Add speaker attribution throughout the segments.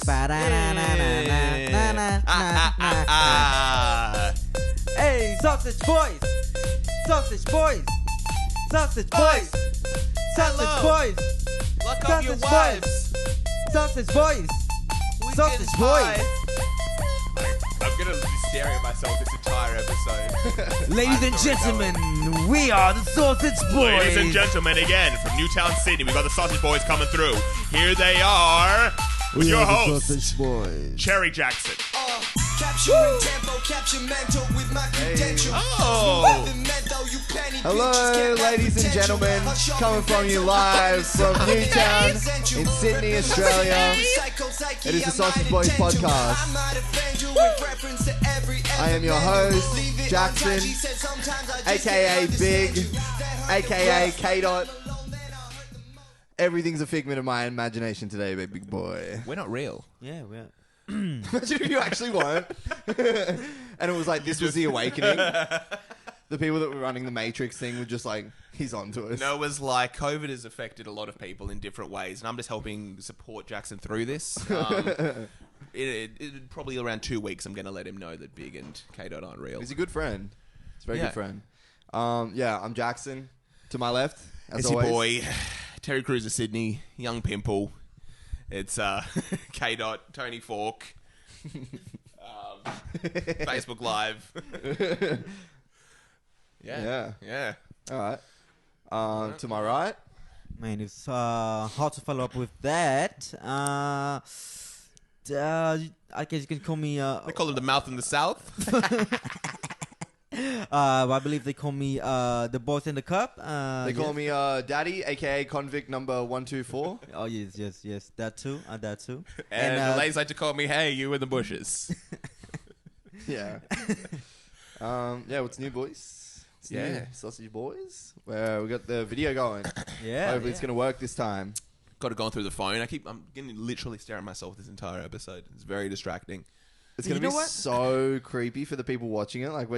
Speaker 1: boys.
Speaker 2: Hey, sausage boys! Sausage boys! Sausage boys! Sausage boys!
Speaker 1: Lock up your
Speaker 2: Sausage
Speaker 1: wives.
Speaker 2: Sausage boys!
Speaker 1: We
Speaker 2: Sausage
Speaker 1: can
Speaker 2: boys!
Speaker 1: hide. I'm gonna be staring at myself this entire episode.
Speaker 2: Ladies and gentlemen, we are the Sausage Boys!
Speaker 1: Ladies and gentlemen, again, from Newtown, Sydney, we've got the Sausage Boys coming through. Here they are with your host,
Speaker 2: Sausage Boys.
Speaker 1: Cherry Jackson.
Speaker 3: Capturing tempo, capture mental with my credentials.
Speaker 1: Oh.
Speaker 4: Hello, ladies and gentlemen, coming from you live from Newtown in Sydney, Australia. It is the Sausage Boys podcast. I am your host, Jackson, aka Big, aka K-Dot. Everything's a figment of my imagination today, big boy.
Speaker 1: We're not real.
Speaker 2: Yeah, we are.
Speaker 4: Imagine if you actually weren't. And it was like, this was the awakening. The people that were running the Matrix thing were just like, he's onto us.
Speaker 1: No, it was like COVID has affected a lot of people in different ways, and I'm just helping support Jackson through this. It probably around 2 weeks, I'm going to let him know that Big and K-Dot aren't real.
Speaker 4: He's a good friend. He's a very good friend. I'm Jackson. To my left, as
Speaker 1: It's
Speaker 4: always.
Speaker 1: your boy, Terry Crews of Sydney, young pimple. It's K-Dot, Tony Falk, Facebook Live.
Speaker 4: Yeah. All right. To my right.
Speaker 2: Man, it's hard to follow up with that. I guess you can call me...
Speaker 1: They call him the mouth in the south.
Speaker 2: I believe they call me the boss in the cup.
Speaker 4: They call me Daddy, a.k.a. convict number 124.
Speaker 2: Oh, yes. That too.
Speaker 1: And the ladies like to call me, hey, you in the bushes.
Speaker 4: Yeah. What's new, boys? It's new,
Speaker 1: Yeah.
Speaker 4: Sausage Boys. Where we got the video going.
Speaker 2: Yeah.
Speaker 4: Hopefully it's going to work this time.
Speaker 1: Got it going through the phone. I'm going to literally stare at myself this entire episode. It's very distracting.
Speaker 4: It's going to be so creepy for the people watching it. Like,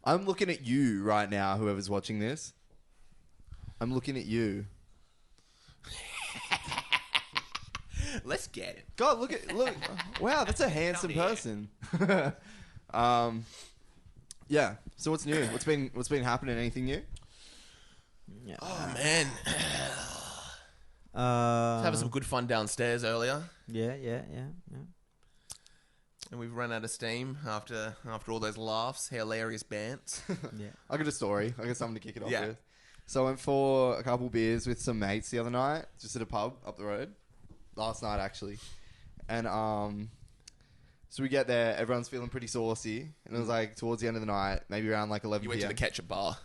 Speaker 4: I'm looking at you right now, whoever's watching this. I'm looking at you.
Speaker 1: Let's get it.
Speaker 4: God, look. Wow, that's a handsome person. Yeah. So what's new? What's been happening? Anything new?
Speaker 2: Yeah.
Speaker 1: Oh, man. Having some good fun downstairs earlier.
Speaker 2: Yeah.
Speaker 1: And we've run out of steam after all those laughs, hilarious bands.
Speaker 2: Yeah.
Speaker 4: I got a story. I got something to kick it off
Speaker 1: Yeah.
Speaker 4: with. So I went for a couple beers with some mates the other night, just at a pub up the road. Last night, actually. And so we get there, everyone's feeling pretty saucy. And it was like towards the end of the night, maybe around like 11
Speaker 1: You went to
Speaker 4: PM.
Speaker 1: the ketchup bar.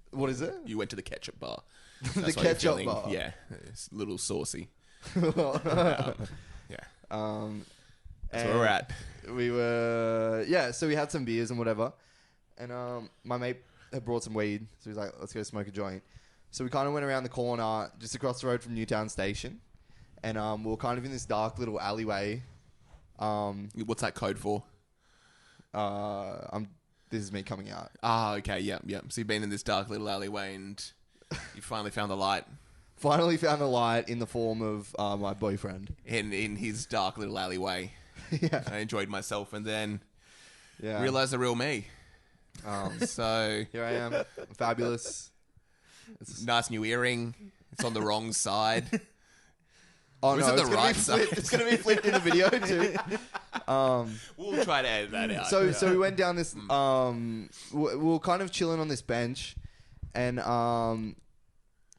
Speaker 4: What is it?
Speaker 1: You went to the ketchup bar.
Speaker 4: The
Speaker 1: That's why you're
Speaker 4: ketchup
Speaker 1: feeling-
Speaker 4: bar.
Speaker 1: Yeah. It's a little saucy.
Speaker 4: Yeah.
Speaker 1: That's where we're at.
Speaker 4: We were, so we had some beers and whatever. And my mate had brought some weed. So he was like, let's go smoke a joint. So we kind of went around the corner, just across the road from Newtown Station. And we were kind of in this dark little alleyway.
Speaker 1: What's that code for?
Speaker 4: This is me coming out.
Speaker 1: Ah, okay, yeah. So you've been in this dark little alleyway and you finally found the light
Speaker 4: Finally found the light in the form of my boyfriend.
Speaker 1: in his dark little alleyway.
Speaker 4: Yeah.
Speaker 1: I enjoyed myself and then
Speaker 4: Yeah.
Speaker 1: realized the real me. So
Speaker 4: Here I am. I'm fabulous. It's,
Speaker 1: nice new earring. It's on the wrong side.
Speaker 4: oh,
Speaker 1: Or is
Speaker 4: no,
Speaker 1: it the
Speaker 4: it's gonna
Speaker 1: right
Speaker 4: be flipped.
Speaker 1: side?
Speaker 4: It's going to be flipped in the video too.
Speaker 1: We'll try to edit that out.
Speaker 4: So we went down this. We were kind of chilling on this bench, and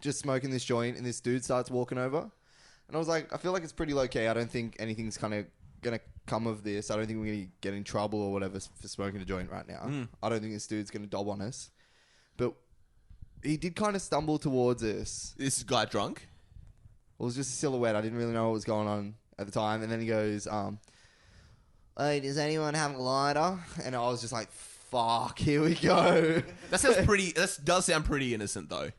Speaker 4: just smoking this joint, and this dude starts walking over, and I was like, I feel like it's pretty low key. I don't think anything's kind of gonna come of this. I don't think we're gonna get in trouble or whatever for smoking a joint right now. I don't think this dude's gonna dob on us, but he did kind of stumble towards us.
Speaker 1: This guy drunk?
Speaker 4: It was just a silhouette. I didn't really know what was going on at the time, and then he goes, "Hey, does anyone have a lighter?" And I was just like, "Fuck, here we go."
Speaker 1: That sounds pretty. That does sound pretty innocent though.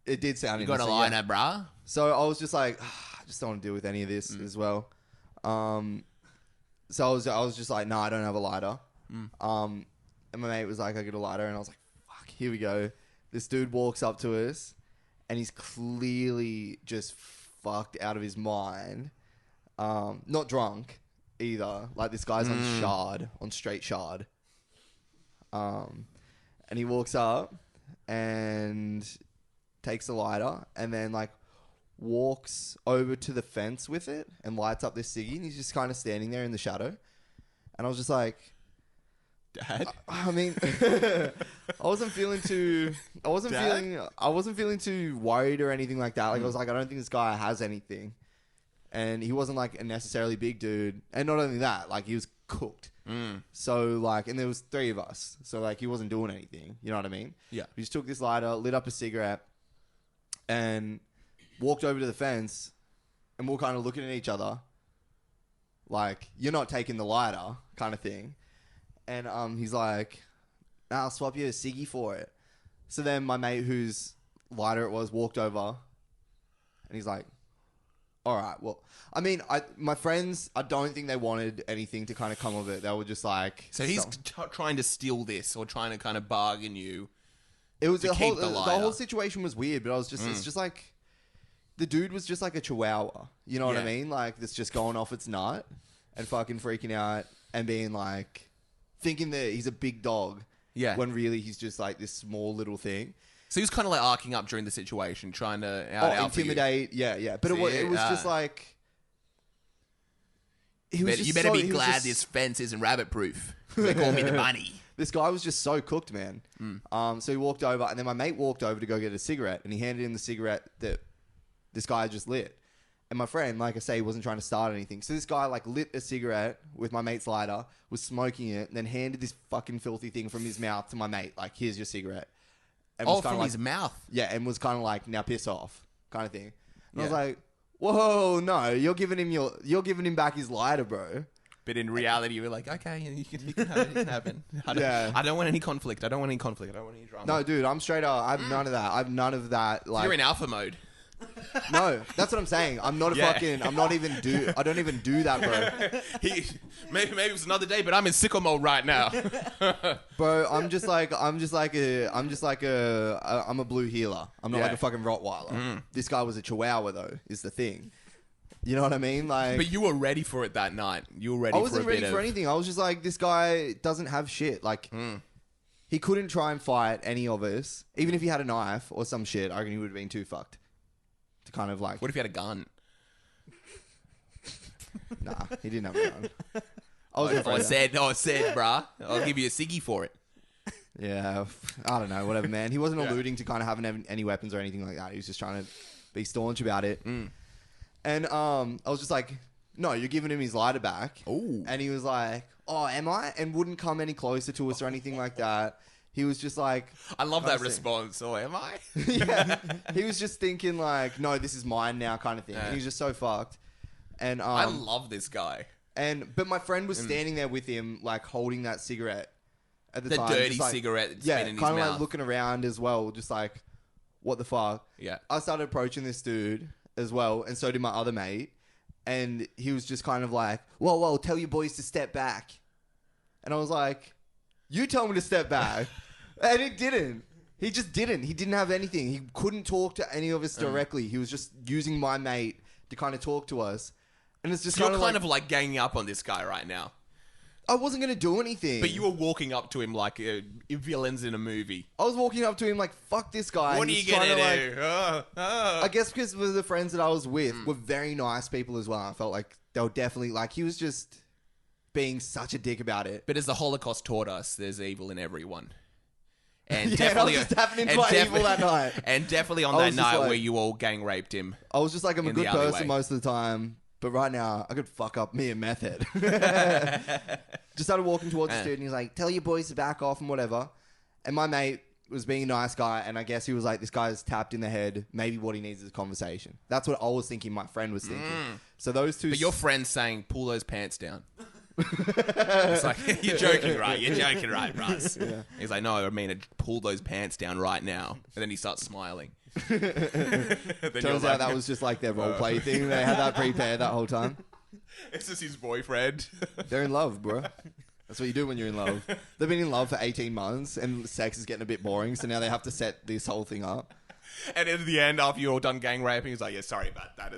Speaker 4: It did sound
Speaker 1: You got a
Speaker 4: innocent,
Speaker 1: line
Speaker 4: yeah.
Speaker 1: at brah?
Speaker 4: So I was just like, I just don't want to deal with any of this as well. So I was just like, no, I don't have a lighter. And my mate was like, I got a lighter, and I was like, fuck, here we go. This dude walks up to us, and he's clearly just fucked out of his mind. Not drunk either. Like this guy's on straight shard. And he walks up and takes the lighter and then like walks over to the fence with it and lights up this ciggy, and he's just kind of standing there in the shadow. And I was just like,
Speaker 1: Dad?
Speaker 4: I mean, I wasn't feeling too worried or anything like that. Like I was like, I don't think this guy has anything. And he wasn't like a necessarily big dude. And not only that, like he was cooked. So like, and there was 3 of us. So like he wasn't doing anything. You know what I mean?
Speaker 1: Yeah.
Speaker 4: He just took this lighter, lit up a cigarette, and walked over to the fence, and we were kind of looking at each other like, you're not taking the lighter kind of thing. And he's like, nah, I'll swap you a ciggy for it. So then my mate, whose lighter it was, walked over, and he's like, all right, well, I mean, my friends, I don't think they wanted anything to kind of come of it. They were just like...
Speaker 1: So he's trying to steal this or trying to kind of bargain you.
Speaker 4: It was
Speaker 1: to keep the lighter.
Speaker 4: whole situation was weird, but I was just, it's just like, the dude was just like a chihuahua. You know what I mean? Like, that's just going off its nut and fucking freaking out and being like, thinking that he's a big dog.
Speaker 1: Yeah.
Speaker 4: When really he's just like this small little thing.
Speaker 1: So he was kind of like arcing up during the situation, trying to out
Speaker 4: intimidate. Yeah. But it was just like, he was just
Speaker 1: you better
Speaker 4: so,
Speaker 1: be
Speaker 4: he was
Speaker 1: glad
Speaker 4: just-
Speaker 1: this fence isn't rabbit proof. They call me the bunny.
Speaker 4: This guy was just so cooked, man. So he walked over, and then my mate walked over to go get a cigarette, and he handed him the cigarette that this guy had just lit. And my friend, like I say, wasn't trying to start anything. So this guy like lit a cigarette with my mate's lighter, was smoking it, and then handed this fucking filthy thing from his mouth to my mate. Like, here's your cigarette. And was kinda
Speaker 1: from
Speaker 4: like,
Speaker 1: his mouth.
Speaker 4: Yeah, and was kind of like, now piss off, kind of thing. And I was
Speaker 1: Yeah.
Speaker 4: like, whoa, no, you're giving him back his lighter, bro.
Speaker 1: But in reality, you were like, okay, you can have it. You can have it. I don't want any conflict. I don't want any drama.
Speaker 4: No, dude, I'm straight up. I have none of that. I have none of that. Like,
Speaker 1: You're in alpha mode.
Speaker 4: no, that's what I'm saying. I'm not a fucking. I don't even do that, bro.
Speaker 1: Maybe it was another day, but I'm in sicko mode right now.
Speaker 4: Bro, I'm a blue heeler. I'm not like a fucking Rottweiler. This guy was a Chihuahua, though, is the thing. You know what I mean? Like,
Speaker 1: But you were ready for it that night. You were ready.
Speaker 4: I wasn't
Speaker 1: for a
Speaker 4: ready
Speaker 1: bit
Speaker 4: for
Speaker 1: of...
Speaker 4: anything. I was just like, this guy doesn't have shit. Like, he couldn't try and fight any of us. Even if he had a knife or some shit, I reckon he would have been too fucked. To kind of like...
Speaker 1: What if you had a gun?
Speaker 4: Nah, he didn't have a gun.
Speaker 1: I said, bruh, I'll give you a ciggy for it.
Speaker 4: Yeah, I don't know, whatever, man. He wasn't alluding to kind of having any weapons or anything like that. He was just trying to be staunch about it. And I was just like, no, you're giving him his lighter back.
Speaker 1: Ooh.
Speaker 4: And he was like, oh, am I? And wouldn't come any closer to us or anything like that. He was just like...
Speaker 1: I love that
Speaker 4: honestly.
Speaker 1: response. Oh, am I?
Speaker 4: Yeah. He was just thinking like, no, this is mine now kind of thing. And he was just so fucked. And
Speaker 1: I love this guy.
Speaker 4: but my friend was standing there with him, like holding that cigarette at the
Speaker 1: The
Speaker 4: time.
Speaker 1: dirty
Speaker 4: just, like,
Speaker 1: cigarette that's
Speaker 4: yeah,
Speaker 1: been in his
Speaker 4: kind of
Speaker 1: mouth.
Speaker 4: like looking around as well, just like, what the fuck?
Speaker 1: Yeah.
Speaker 4: I started approaching this dude as well, and so did my other mate. And he was just kind of like, whoa, tell your boys to step back. And I was like, you tell me to step back. And he didn't. He just didn't. He didn't have anything. He couldn't talk to any of us directly. He was just using my mate to kind of talk to us. And it's just
Speaker 1: So you're
Speaker 4: kind of like,
Speaker 1: ganging up on this guy right now.
Speaker 4: I wasn't going to do anything.
Speaker 1: But you were walking up to him like villains in a movie.
Speaker 4: I was walking up to him like, fuck this guy.
Speaker 1: What
Speaker 4: and
Speaker 1: are you
Speaker 4: he's trying
Speaker 1: going
Speaker 4: to,
Speaker 1: to do?
Speaker 4: I guess because the friends that I was with were very nice people as well. I felt like they were definitely like, he was just being such a dick about it.
Speaker 1: But as the Holocaust taught us, there's evil in everyone. And
Speaker 4: Yeah,
Speaker 1: definitely,
Speaker 4: and I was just tapping into my evil that night.
Speaker 1: And definitely on
Speaker 4: I
Speaker 1: that
Speaker 4: was just
Speaker 1: night
Speaker 4: like-
Speaker 1: where you all gang raped him.
Speaker 4: I was just like, I'm a
Speaker 1: In the
Speaker 4: good person
Speaker 1: alleyway.
Speaker 4: most of the time. But right now, I could fuck up me and meth head. Just started walking towards the dude, and he's like, tell your boys to back off and whatever. And my mate was being a nice guy, and I guess he was like, this guy's tapped in the head. Maybe what he needs is a conversation. That's what I was thinking my friend was thinking. So those two...
Speaker 1: But your friend's saying, pull those pants down. It's like, you're joking, right? You're joking, right, Russ? Yeah. He's like, no, I mean, pull those pants down right now. And then he starts smiling.
Speaker 4: Turns out that was just like their role play thing. They had that prepared that whole time.
Speaker 1: It's just his boyfriend.
Speaker 4: They're in love, bro. That's what you do when you're in love. They've been in love for 18 months and sex is getting a bit boring, so now they have to set this whole thing up.
Speaker 1: And at the end, after you're all done gang raping, he's like, "Yeah, sorry about that."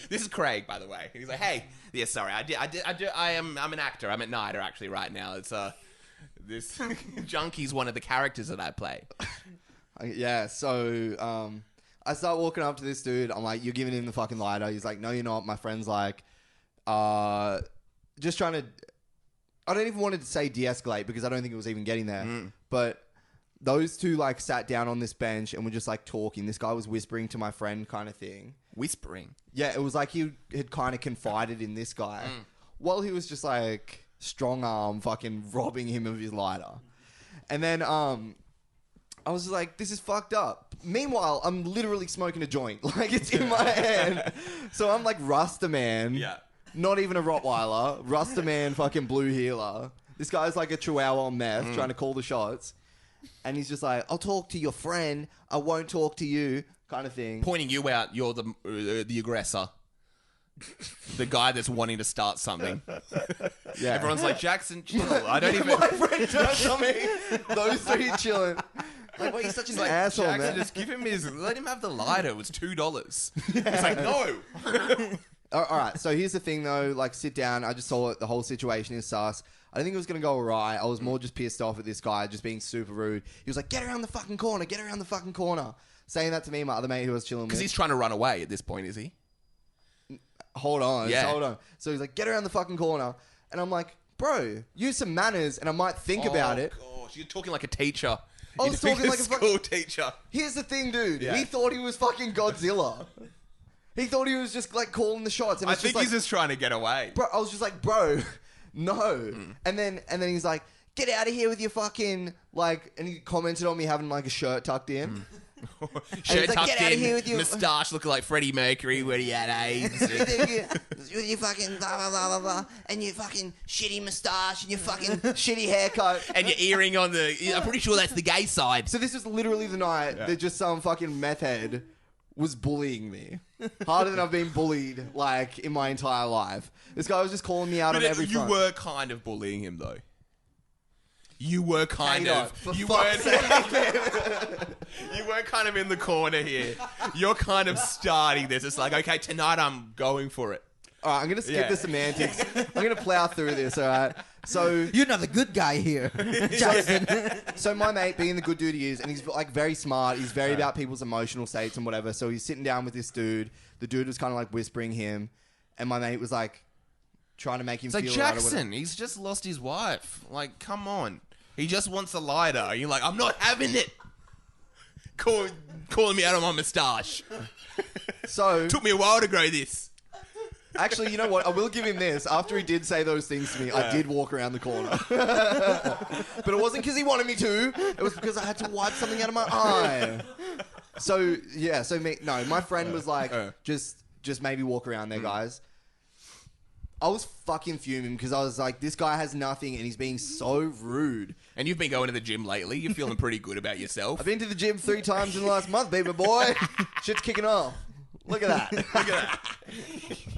Speaker 1: This is Craig, by the way. And he's like, "Hey, yeah, sorry, I'm an actor. I'm at NIDA actually right now. It's this Junkie's one of the characters that I play."
Speaker 4: Yeah, so I start walking up to this dude. I'm like, "You're giving him the fucking lighter." He's like, "No, you're not." My friend's like, just trying to... I don't even want to say de-escalate because I don't think it was even getting there. But those two like sat down on this bench and were just like talking. This guy was whispering to my friend kind of thing.
Speaker 1: Whispering?
Speaker 4: Yeah, it was like he had kind of confided in this guy while he was just like strong arm fucking robbing him of his lighter. And then I was just like, this is fucked up. Meanwhile, I'm literally smoking a joint. Like, it's in my hand. So I'm like Rasta Man.
Speaker 1: Yeah.
Speaker 4: Not even a Rottweiler. Rasta Man fucking blue healer. This guy's like a Chihuahua on meth trying to call the shots. And he's just like, "I'll talk to your friend. I won't talk to you," kind of thing.
Speaker 1: Pointing you out, you're the aggressor. The guy that's wanting to start something.
Speaker 4: Yeah.
Speaker 1: Everyone's like, "Jackson, chill." I don't even...
Speaker 4: My friend turns on me. Those three chilling. Like, why are you such an asshole,
Speaker 1: Jackson,
Speaker 4: man?
Speaker 1: just give him let him have the lighter. It was $2. It's like, no.
Speaker 4: All right, so here's the thing, though. Like, sit down. I just saw the whole situation is sus. I didn't think it was going to go all right. I was more just pissed off at this guy just being super rude. He was like, "Get around the fucking corner. Get around the fucking corner." Saying that to me, my other mate who was chilling with.
Speaker 1: Because he's trying to run away at this point, is he?
Speaker 4: Hold on.
Speaker 1: Yeah.
Speaker 4: Hold on. So he's like, "Get around the fucking corner." And I'm like, "Bro, use some manners and I might think about it."
Speaker 1: Oh, gosh. You're talking like a teacher.
Speaker 4: I was talking like a
Speaker 1: school teacher.
Speaker 4: Here's the thing, dude.
Speaker 1: Yeah.
Speaker 4: He thought he was fucking Godzilla. He thought he was just like calling the shots. And
Speaker 1: I
Speaker 4: it's
Speaker 1: think
Speaker 4: just
Speaker 1: he's
Speaker 4: like,
Speaker 1: just trying to get away.
Speaker 4: bro, I was just like, "Bro, no." And then he's like, "Get out of here with your fucking like," and he commented on me having like a shirt tucked in.
Speaker 1: Shirt
Speaker 4: he's like,
Speaker 1: tucked
Speaker 4: "Get outta
Speaker 1: in,
Speaker 4: here with your-"
Speaker 1: moustache looking like Freddie Mercury when he had AIDS.
Speaker 4: With your fucking blah blah blah blah blah, and your fucking shitty moustache and your fucking shitty haircut.
Speaker 1: And your earring on the... I'm pretty sure that's the gay side.
Speaker 4: So this was literally the night that just some fucking meth head was bullying me. Harder than I've been bullied, like, in my entire life. This guy was just calling me out on every
Speaker 1: you
Speaker 4: front.
Speaker 1: were kind of bullying him, though. You were kind
Speaker 4: Hang on,
Speaker 1: of...
Speaker 4: for
Speaker 1: You
Speaker 4: fuck's
Speaker 1: weren't... You weren't kind of in the corner here. You're kind of starting this. It's like, okay, tonight I'm going for it.
Speaker 4: All right, I'm going to skip
Speaker 1: Yeah.
Speaker 4: the semantics. I'm going to plow through this, all right? So...
Speaker 2: You're not the good guy here, Jackson.
Speaker 4: So my mate, being the good dude he is, and he's like very smart, he's very about people's emotional states and whatever. So he's sitting down with this dude. The dude was kind of like whispering him, and my mate was like trying to make him
Speaker 1: It's like,
Speaker 4: feel right or
Speaker 1: Jackson, he's just lost his wife. Like, come on. He just wants a lighter. You're like, I'm not having it. Calling me out on my moustache.
Speaker 4: whatever. So
Speaker 1: Took me a while to grow this.
Speaker 4: actually, you know what? I will give him this. After he did say those things to me, I did walk around the corner. But it wasn't because he wanted me to. It was because I had to wipe something out of my eye. So yeah, my friend was like, just maybe walk around there, guys. I was fucking fuming because I was like, this guy has nothing and he's being so rude.
Speaker 1: And you've been going to the gym lately. You're feeling pretty good about yourself.
Speaker 4: I've been to the gym 3 times in the last month, baby boy. Shit's kicking off. Look at that.
Speaker 1: Look at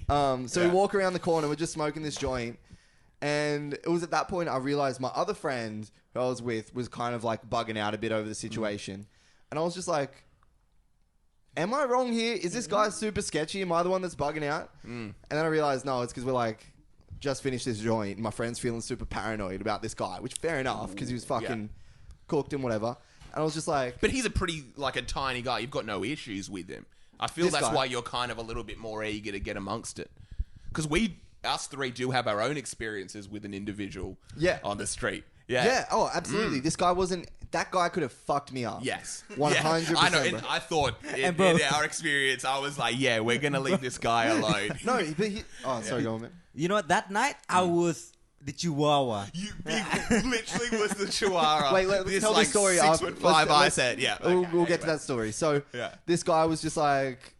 Speaker 1: that.
Speaker 4: So we walk around the corner. We're just smoking this joint. And it was at that point I realized my other friend who I was with was kind of like bugging out a bit over the situation. And I was just like, am I wrong here? Is this guy super sketchy? Am I the one that's bugging out? And then I realized, no, it's because we're like, just finished this joint. And my friend's feeling super paranoid about this guy, which fair enough because he was fucking cooked and whatever. And I was just like...
Speaker 1: But he's a pretty, like, a tiny guy. You've got no issues with him. I feel
Speaker 4: This
Speaker 1: that's
Speaker 4: guy.
Speaker 1: why you're kind of a little bit more eager to get amongst it. Because us three do have our own experiences with an individual on the street. Yeah.
Speaker 4: Yeah, oh, absolutely. This guy wasn't... That guy could have fucked me up.
Speaker 1: Yes.
Speaker 4: 100%.
Speaker 1: I know.
Speaker 4: bro.
Speaker 1: And I thought, in
Speaker 2: bro-
Speaker 1: our experience, I was like, yeah, we're going to leave this guy alone.
Speaker 4: No, but he... Oh, sorry, go on, man.
Speaker 2: You know what? That night, I was the Chihuahua.
Speaker 1: You literally was the Chihuahua.
Speaker 4: Wait, let's
Speaker 1: this,
Speaker 4: tell
Speaker 1: like,
Speaker 4: the story
Speaker 1: 6'5"
Speaker 4: after.
Speaker 1: I said, yeah.
Speaker 4: We'll
Speaker 1: okay,
Speaker 4: get to that story. So,
Speaker 1: Yeah.
Speaker 4: this guy was just like...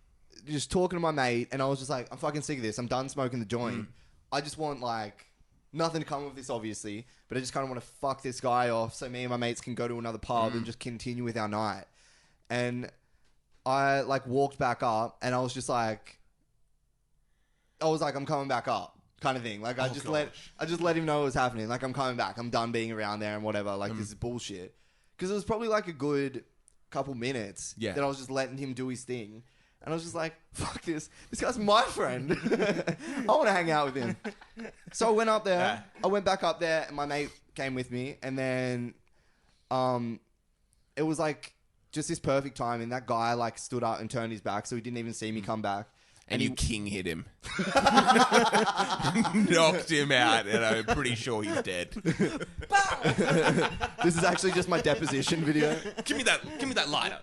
Speaker 4: Just talking to my mate, and I was just like, I'm fucking sick of this. I'm done smoking the joint. I just want, like... Nothing to come of this, obviously, but I just kind of want to fuck this guy off so me and my mates can go to another pub and just continue with our night. And I, like, walked back up, and I was just like... I'm coming back up, kind of thing. Like, I just let him know what was happening. Like, I'm coming back. I'm done being around there and whatever. Like, this is bullshit. Because it was probably, like, a good couple minutes
Speaker 1: Yeah.
Speaker 4: that I was just letting him do his thing. And I was just like, fuck this. This guy's my friend. I want to hang out with him. So I went up there.
Speaker 1: Yeah.
Speaker 4: I went back up there and my mate came with me. And then it was like just this perfect time. And that guy like stood up and turned his back. So he didn't even see me come back.
Speaker 1: And you king hit him. Knocked him out, and I'm pretty sure he's dead.
Speaker 4: This is actually just my deposition video.
Speaker 1: Give me that lighter.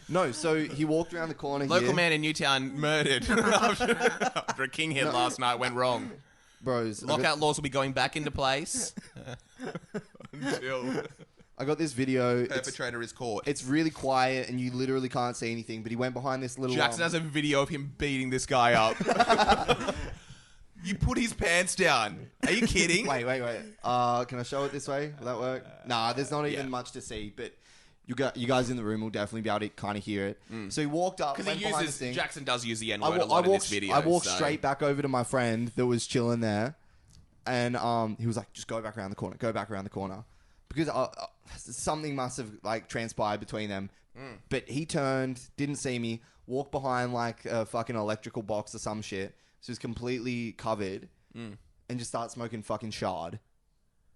Speaker 4: No, so he walked around the corner
Speaker 1: Local
Speaker 4: here.
Speaker 1: man in Newtown murdered after a king hit last night went wrong.
Speaker 4: Bros,
Speaker 1: Lockout laws will be going back into place until
Speaker 4: I got this video.
Speaker 1: perpetrator is caught.
Speaker 4: It's really quiet and you literally can't see anything, but he went behind this little...
Speaker 1: Jackson has a video of him beating this guy up. You put his pants down. Are you kidding?
Speaker 4: Wait. Can I show it this way? Will that work? Nah, there's not even much to see, but you guys in the room will definitely be able to kind of hear it. So he walked up,
Speaker 1: Because
Speaker 4: went
Speaker 1: he
Speaker 4: behind
Speaker 1: uses
Speaker 4: this thing.
Speaker 1: Jackson does use the N-word a lot in this video.
Speaker 4: I walked
Speaker 1: so-
Speaker 4: straight back over to my friend that was chilling there, and he was like, "Just go back around the corner. Go back around the corner," because something must have like transpired between them. But he turned, didn't see me, walked behind like a fucking electrical box or some shit. So he was completely covered, and just started smoking fucking shard.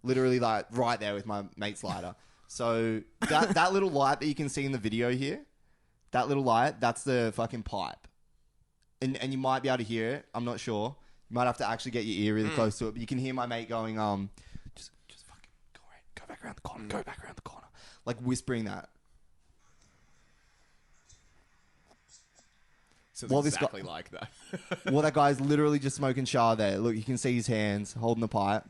Speaker 4: Literally like right there with my mate's lighter. So that little light that you can see in the video here, that little light, that's the fucking pipe. And you might be able to hear it. I'm not sure. You might have to actually get your ear really close to it. But you can hear my mate going, just fucking go back around the corner. Go back around the corner. Like whispering that.
Speaker 1: So
Speaker 4: Well,
Speaker 1: it's
Speaker 4: this guy-
Speaker 1: exactly like that.
Speaker 4: Well, that guy's literally just smoking char there. Look, you can see his hands holding the pipe.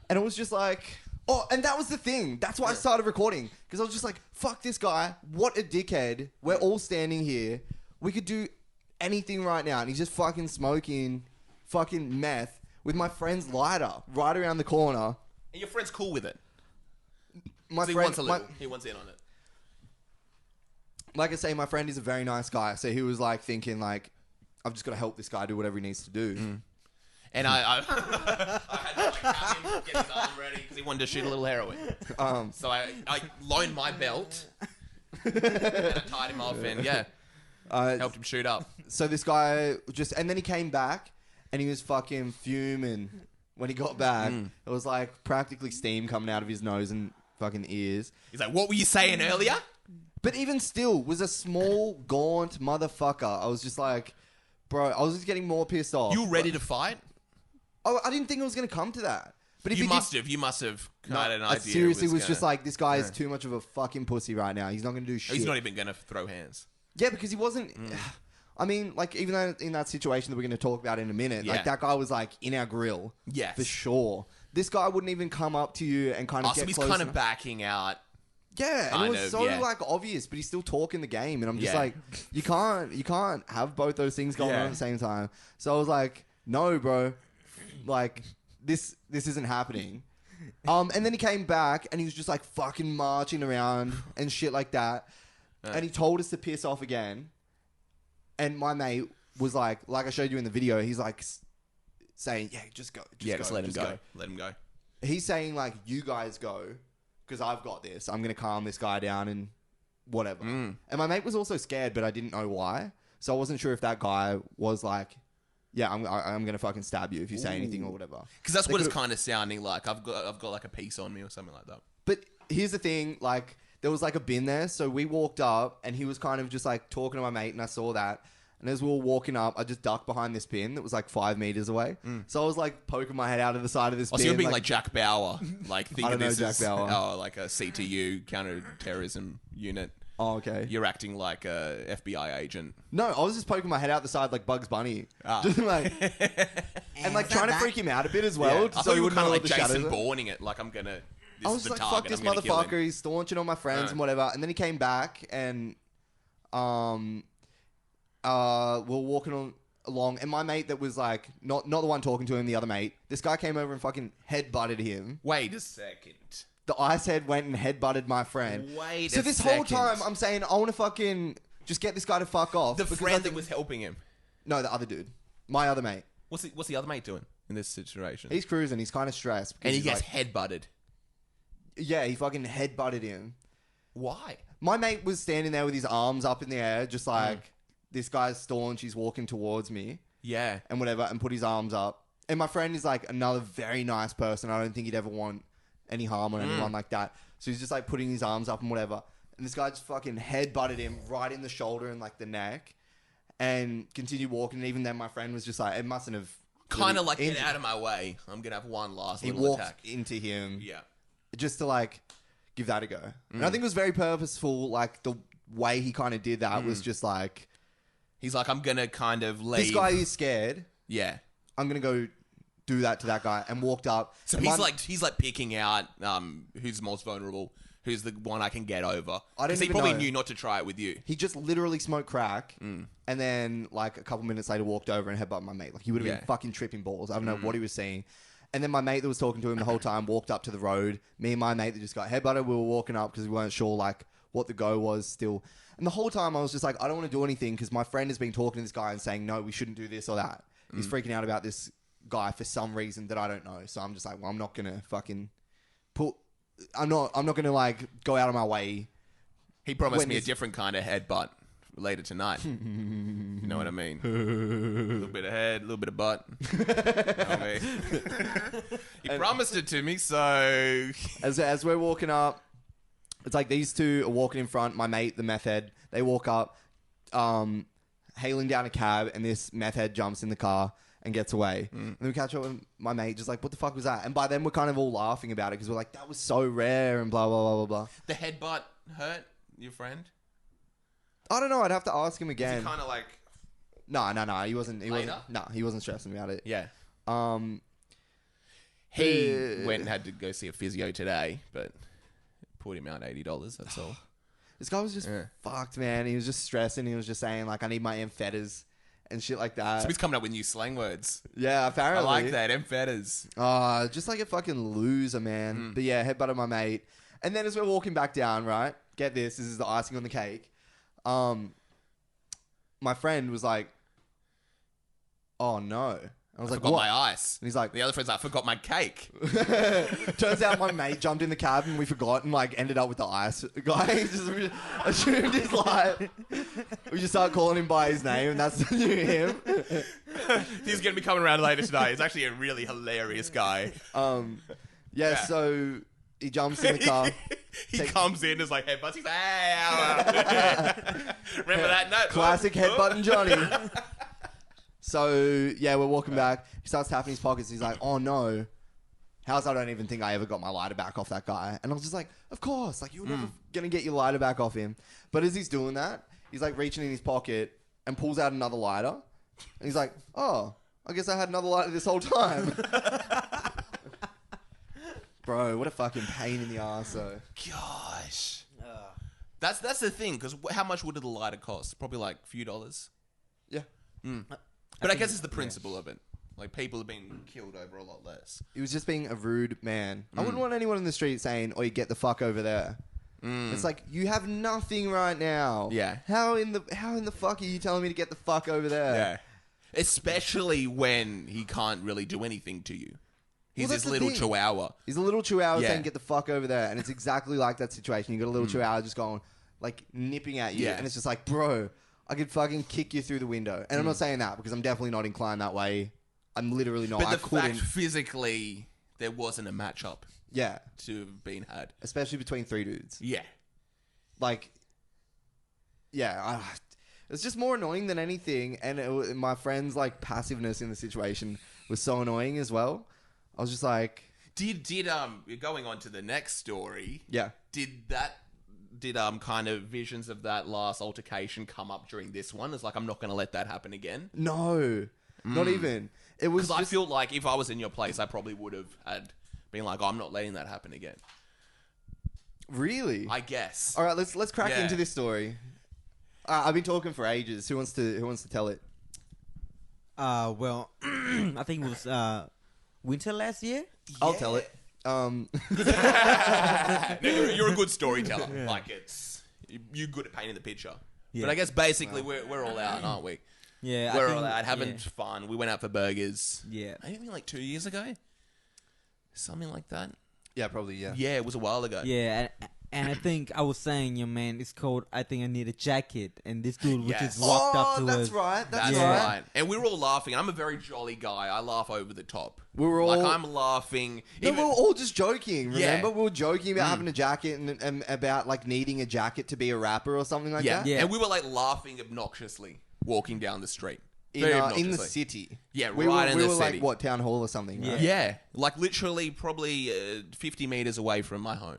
Speaker 4: And it was just like... Oh, and that was the thing. That's why I started recording. Because I was just like, fuck this guy. What a dickhead. We're all standing here. We could do anything right now. And he's just fucking smoking fucking meth with my friend's lighter right around the corner.
Speaker 1: And your friend's cool with it.
Speaker 4: My
Speaker 1: So he
Speaker 4: friend,
Speaker 1: wants a little. He wants in on it.
Speaker 4: like I say, my friend is a very nice guy. So he was like thinking like, I've just got to help this guy do whatever he needs to do.
Speaker 1: And I had to like have him get his arm ready because he wanted to shoot a little heroin. So I loaned my belt and I tied him off and helped him shoot up.
Speaker 4: So this guy just... And then he came back and he was fucking fuming when he got back. It was like practically steam coming out of his nose and fucking ears.
Speaker 1: He's like, "What were you saying earlier?"
Speaker 4: But even still, was a small, gaunt motherfucker. I was just like... Bro, I was just getting more pissed off.
Speaker 1: You were ready to fight?
Speaker 4: I didn't think it was going to come to that. But if
Speaker 1: You
Speaker 4: he
Speaker 1: must
Speaker 4: did,
Speaker 1: have. You must have
Speaker 4: No,
Speaker 1: had an
Speaker 4: I
Speaker 1: idea.
Speaker 4: seriously
Speaker 1: it
Speaker 4: was
Speaker 1: gonna-
Speaker 4: just like, this guy is too much of a fucking pussy right now. He's not going to do shit.
Speaker 1: He's not even going to throw hands.
Speaker 4: Yeah, because he wasn't... I mean, like, even though in that situation that we're going to talk about in a minute, like, that guy was, like, in our grill.
Speaker 1: Yes.
Speaker 4: For sure. This guy wouldn't even come up to you and kind of
Speaker 1: Oh, so
Speaker 4: get
Speaker 1: he's
Speaker 4: close
Speaker 1: kind of
Speaker 4: enough.
Speaker 1: backing out.
Speaker 4: Yeah, and it
Speaker 1: kind
Speaker 4: was
Speaker 1: of,
Speaker 4: so,
Speaker 1: yeah.
Speaker 4: like, obvious, but he's still talking the game. And I'm just
Speaker 1: Yeah.
Speaker 4: like, you can't have both those things going on
Speaker 1: Yeah.
Speaker 4: at the same time. So I was like, no, bro. Like, this isn't happening. And then he came back and he was just, like, fucking marching around and shit like that. And he told us to piss off again. And my mate was like I showed you in the video, he's like saying, yeah, just go.
Speaker 1: Just let him go. Let him go.
Speaker 4: He's saying like, you guys go because I've got this. I'm going to calm this guy down and whatever. And my mate was also scared, but I didn't know why. So I wasn't sure if that guy was like, yeah, I'm going to fucking stab you if you say anything or whatever.
Speaker 1: Because that's
Speaker 4: They
Speaker 1: what it's
Speaker 4: could've-
Speaker 1: kind of sounding like. I've got like a piece on me or something like that.
Speaker 4: But here's the thing, like, there was like a bin there, so we walked up, and he was kind of just like talking to my mate, and I saw that. And as we were walking up, I just ducked behind this bin that was like 5 meters away. So I was like poking my head out of the side of this
Speaker 1: Oh,
Speaker 4: bin.
Speaker 1: so you're being like Jack Bauer. Like, think
Speaker 4: I
Speaker 1: of
Speaker 4: don't know
Speaker 1: this
Speaker 4: Jack
Speaker 1: as
Speaker 4: Bauer.
Speaker 1: like a CTU, counter-terrorism unit.
Speaker 4: oh, okay.
Speaker 1: You're acting like a FBI agent.
Speaker 4: No, I was just poking my head out the side like Bugs Bunny.
Speaker 1: Ah.
Speaker 4: Just like, and like trying to freak him out a bit as well.
Speaker 1: I
Speaker 4: So
Speaker 1: thought
Speaker 4: he
Speaker 1: you were
Speaker 4: wouldn't
Speaker 1: kind
Speaker 4: know
Speaker 1: of
Speaker 4: what
Speaker 1: like
Speaker 4: the
Speaker 1: Jason
Speaker 4: shadows are.
Speaker 1: Bourning it. Like, I'm gonna. This
Speaker 4: I
Speaker 1: is
Speaker 4: was
Speaker 1: the
Speaker 4: just like,
Speaker 1: target.
Speaker 4: fuck this
Speaker 1: I'm gonna kill him.
Speaker 4: motherfucker. He's staunching on my friends and whatever. And then he came back and we were walking along. And my mate that was like, not the one talking to him, the other mate, this guy came over and fucking headbutted him.
Speaker 1: Wait a second.
Speaker 4: The ice head went and headbutted my friend.
Speaker 1: Wait
Speaker 4: So
Speaker 1: a
Speaker 4: this whole
Speaker 1: second.
Speaker 4: time I'm saying, I want to fucking just get this guy to fuck off.
Speaker 1: The
Speaker 4: because I
Speaker 1: friend that
Speaker 4: think-
Speaker 1: was helping him.
Speaker 4: No, the other dude. My other mate.
Speaker 1: What's the other mate doing in this situation?
Speaker 4: He's cruising. He's kind of stressed. because
Speaker 1: And he
Speaker 4: he's
Speaker 1: gets
Speaker 4: like,
Speaker 1: headbutted.
Speaker 4: yeah, he fucking headbutted him.
Speaker 1: Why?
Speaker 4: My mate was standing there with his arms up in the air, just like, this guy's staunch, he's walking towards me
Speaker 1: Yeah.
Speaker 4: and whatever, and put his arms up. And my friend is like another very nice person. I don't think he'd ever want any harm on anyone like that. So he's just like putting his arms up and whatever. And this guy just fucking headbutted him right in the shoulder and like the neck and continued walking. And even then my friend was just like, it mustn't have...
Speaker 1: Kind of
Speaker 4: really
Speaker 1: like, get
Speaker 4: injured-
Speaker 1: out of my way. I'm going to have one last
Speaker 4: He
Speaker 1: little
Speaker 4: walked
Speaker 1: attack.
Speaker 4: into him
Speaker 1: Yeah.
Speaker 4: just to like give that a go. And I think it was very purposeful. Like the way he kind of did that was just like,
Speaker 1: He's like, I'm going to kind of leave.
Speaker 4: this guy is scared.
Speaker 1: Yeah.
Speaker 4: I'm going to go do that to that guy, and walked up.
Speaker 1: So
Speaker 4: And
Speaker 1: he's like picking out who's most vulnerable, who's the one I can get over.
Speaker 4: I don't
Speaker 1: 'Cause he
Speaker 4: even
Speaker 1: probably
Speaker 4: know.
Speaker 1: knew not to try it with you.
Speaker 4: He just literally smoked crack, and then like a couple minutes later walked over and headbutted my mate. Like he would have
Speaker 1: Yeah.
Speaker 4: been fucking tripping balls. I don't know what he was seeing. And then my mate that was talking to him the whole time walked up to the road. Me and my mate that just got headbutted, we were walking up because we weren't sure like what the go was still. And the whole time I was just like, I don't want to do anything because my friend has been talking to this guy and saying, no, we shouldn't do this or that. He's freaking out about this guy for some reason that I don't know. So I'm just like, well, I'm not gonna fucking I'm not gonna like go out of my way.
Speaker 1: He promised
Speaker 4: When
Speaker 1: me a
Speaker 4: is-
Speaker 1: different kind of headbutt later tonight. You know what I mean? A little bit of head, a little bit of butt. You know what I mean? He promised it to me, so...
Speaker 4: As we're walking up, it's like these two are walking in front. My mate, the meth head, they walk up, hailing down a cab, and this meth head jumps in the car and gets away. And then we catch up with my mate, just like, what the fuck was that? And by then we're kind of all laughing about it because we're like, that was so rare and blah, blah, blah, blah, blah.
Speaker 1: The headbutt hurt your friend?
Speaker 4: I don't know. I'd have to ask him
Speaker 1: He
Speaker 4: again.
Speaker 1: kind of like...
Speaker 4: No. He wasn't.
Speaker 1: Later?
Speaker 4: He wasn't stressing about it.
Speaker 1: Yeah.
Speaker 4: Um,
Speaker 1: He went and had to go see a physio today, but put him out $80, that's all.
Speaker 4: this guy was just fucked, man. He was just stressing. He was just saying like, I need my amphetas and shit like that.
Speaker 1: So he's coming up with new slang words.
Speaker 4: Yeah,
Speaker 1: I
Speaker 4: apparently.
Speaker 1: like that, amphetas.
Speaker 4: Just like a fucking loser, man. But yeah, headbutted my mate. And then as we're walking back down, right? Get this. This is the icing on the cake. My friend was like, oh no. I was
Speaker 1: I
Speaker 4: like,
Speaker 1: forgot
Speaker 4: what?
Speaker 1: my ice.
Speaker 4: And he's like,
Speaker 1: The other friend's like, I forgot my cake.
Speaker 4: turns out my mate jumped in the cab and we forgot and like ended up with the ice guy. He just assumed his life. We just started calling him by his name and that's the new him.
Speaker 1: He's going to be coming around later tonight. He's actually a really hilarious guy.
Speaker 4: Yeah, so he jumps in the car.
Speaker 1: He comes in as like headbutts. He's like, hey, ow. Remember that note?
Speaker 4: Classic headbutting Johnny. So, yeah, we're walking back. He starts tapping his pockets. He's like, oh, no. How's I don't even think I ever got my lighter back off that guy. And I was just like, of course. Like, you're never going to get your lighter back off him. But as he's doing that, he's like reaching in his pocket and pulls out another lighter. And he's like, oh, I guess I had another lighter this whole time. Bro, what a fucking pain in the arse, though.
Speaker 1: Gosh. That's the thing, because how much would the lighter cost? Probably like a few dollars.
Speaker 4: Yeah.
Speaker 1: But I guess it's the principle of it. Like, people have been killed over a lot less.
Speaker 4: He was just being a rude man. I wouldn't want anyone in the street saying, "Oh, you get the fuck over there." It's like, you have nothing right now.
Speaker 1: Yeah.
Speaker 4: How in the fuck are you telling me to get the fuck over there?
Speaker 1: Yeah. Especially when he can't really do anything to you. He's
Speaker 4: that's
Speaker 1: this
Speaker 4: the
Speaker 1: little
Speaker 4: thing.
Speaker 1: chihuahua.
Speaker 4: He's a little chihuahua
Speaker 1: Yeah.
Speaker 4: saying, "Get the fuck over there," and it's exactly like that situation. You got a little chihuahua just going, like, nipping at you,
Speaker 1: Yeah.
Speaker 4: and it's just like, bro, I could fucking kick you through the window. And I'm not saying that because I'm definitely not inclined that way. I'm literally not.
Speaker 1: But
Speaker 4: I
Speaker 1: the
Speaker 4: couldn't.
Speaker 1: fact physically there wasn't a matchup
Speaker 4: Yeah,
Speaker 1: to have been had.
Speaker 4: especially between three dudes.
Speaker 1: Yeah.
Speaker 4: Like, yeah, it's just more annoying than anything. And my friend's like passiveness in the situation was so annoying as well. I was just like,
Speaker 1: Did going on to the next story,
Speaker 4: yeah,
Speaker 1: did kind of visions of that last altercation come up during this one? It's like, I'm not going to let that happen again.
Speaker 4: no, not even. It was
Speaker 1: Because I
Speaker 4: just,
Speaker 1: feel like if I was in your place, I probably would have had been like, oh, I'm not letting that happen again.
Speaker 4: really.
Speaker 1: I guess.
Speaker 4: All right, let's crack
Speaker 1: Yeah.
Speaker 4: into this story. I've been talking for ages. Who wants to tell it?
Speaker 2: Well, I think it was winter last year.
Speaker 4: I'll tell it.
Speaker 1: No, you're a good storyteller. Like, you're good at painting the picture.
Speaker 2: Yeah.
Speaker 1: But I guess basically we're all out, aren't we?
Speaker 2: Yeah,
Speaker 1: We're
Speaker 2: I think,
Speaker 1: all out having fun. We went out for burgers.
Speaker 2: Yeah.
Speaker 1: Maybe like 2 years ago? Something like that.
Speaker 4: Yeah, probably. Yeah.
Speaker 1: Yeah, it was a while ago.
Speaker 2: Yeah, And I think I was saying, your man, it's called I Think I Need a Jacket. And this dude was
Speaker 1: Yes.
Speaker 2: just walked up to
Speaker 4: that's
Speaker 2: us.
Speaker 4: right. That's
Speaker 1: That's
Speaker 2: Yeah.
Speaker 1: right. And we were all laughing. I'm a very jolly guy. I laugh over the top.
Speaker 4: We were all-
Speaker 1: like, I'm laughing.
Speaker 4: No,
Speaker 1: Even-
Speaker 4: we were all just joking.
Speaker 1: Yeah.
Speaker 4: Remember, we were joking about having a jacket and about like needing a jacket to be a rapper or something like
Speaker 1: yeah.
Speaker 4: that.
Speaker 2: Yeah.
Speaker 1: And we were like laughing obnoxiously walking down the street.
Speaker 4: In,
Speaker 1: Very
Speaker 4: in the
Speaker 1: obnoxiously.
Speaker 4: city.
Speaker 1: Yeah,
Speaker 4: we
Speaker 1: right
Speaker 4: were,
Speaker 1: in
Speaker 4: we
Speaker 1: the
Speaker 4: were
Speaker 1: city.
Speaker 4: like what, town hall or something. Right?
Speaker 1: Yeah, like literally probably 50 meters away from my home.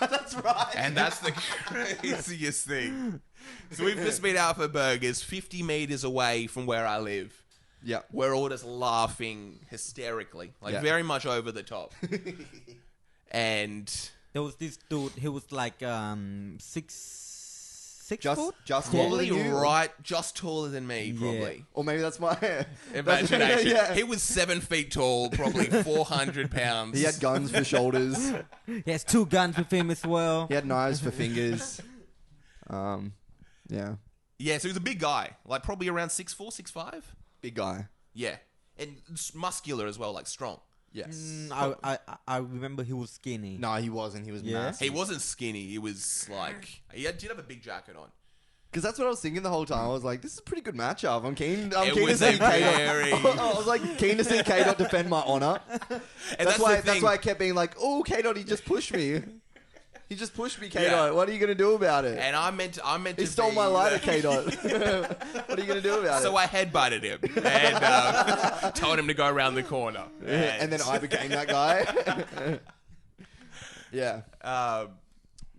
Speaker 4: That's right.
Speaker 1: And that's the craziest thing. So we've just been out for burgers 50 meters away from where I live.
Speaker 4: Yeah.
Speaker 1: We're all just laughing hysterically, like
Speaker 4: Yeah.
Speaker 1: very much over the top. And
Speaker 2: There was this dude, he was like 6
Speaker 4: Just
Speaker 2: foot?
Speaker 4: just taller
Speaker 1: probably
Speaker 4: than you.
Speaker 1: right, just taller than me, probably.
Speaker 4: Or maybe that's my
Speaker 1: Imagination.
Speaker 4: Yeah.
Speaker 1: He was 7 feet tall, probably 400 pounds.
Speaker 4: He had guns for shoulders.
Speaker 2: He has 2 guns with him as well.
Speaker 4: He had knives for fingers. Yeah.
Speaker 1: Yeah, so he was a big guy, like probably around 6'4", 6'5".
Speaker 4: Big guy.
Speaker 1: Yeah, and muscular as well, like strong.
Speaker 4: Yes.
Speaker 2: I remember he was skinny.
Speaker 4: No, he wasn't. He was
Speaker 2: Yeah?
Speaker 4: massive.
Speaker 1: He wasn't skinny. He was like did have a big jacket on.
Speaker 4: Because that's what I was thinking the whole time. I was like, this is a pretty good matchup. I'm keen to
Speaker 1: was
Speaker 4: see
Speaker 1: a very-
Speaker 4: K-Dot. I was like, keen to see K-Dot defend my honor.
Speaker 1: And
Speaker 4: That's why
Speaker 1: the thing.
Speaker 4: I kept being like, oh, K-Dot, he just pushed me. He just pushed me, K-Dot.
Speaker 1: Yeah.
Speaker 4: What are you going to do about it?
Speaker 1: And I meant to.
Speaker 4: He stole
Speaker 1: be
Speaker 4: my lighter,
Speaker 1: the-
Speaker 4: K-Dot. What are you going to do about it?
Speaker 1: So I headbutted him and told him to go around the corner.
Speaker 4: And then I became that guy. Yeah.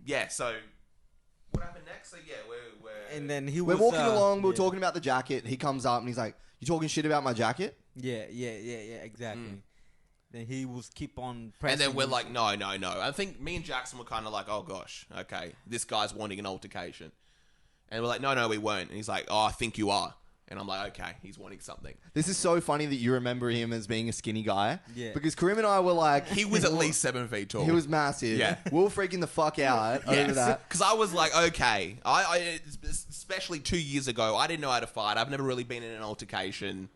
Speaker 1: Yeah. So what happened next? So yeah, we're
Speaker 2: And then he
Speaker 4: We're
Speaker 2: was
Speaker 4: walking along. We're
Speaker 2: yeah.
Speaker 4: talking about the jacket. He comes up and he's like, you talking shit about my jacket?
Speaker 2: Yeah, exactly. Then he was keep on pressing.
Speaker 1: And then we're
Speaker 2: him.
Speaker 1: like, no. I think me and Jackson were kind of like, oh gosh, okay, this guy's wanting an altercation. And we're like, no, we won't. And he's like, oh, I think you are. And I'm like, okay, he's wanting something.
Speaker 4: This is so funny that you remember him as being a skinny guy.
Speaker 2: Yeah.
Speaker 4: Because Karim and I were like...
Speaker 1: He was at least 7 feet tall.
Speaker 4: He was massive.
Speaker 1: Yeah.
Speaker 4: We were freaking the fuck out over that.
Speaker 1: Because I was like, okay, I especially 2 years ago, I didn't know how to fight. I've never really been in an altercation.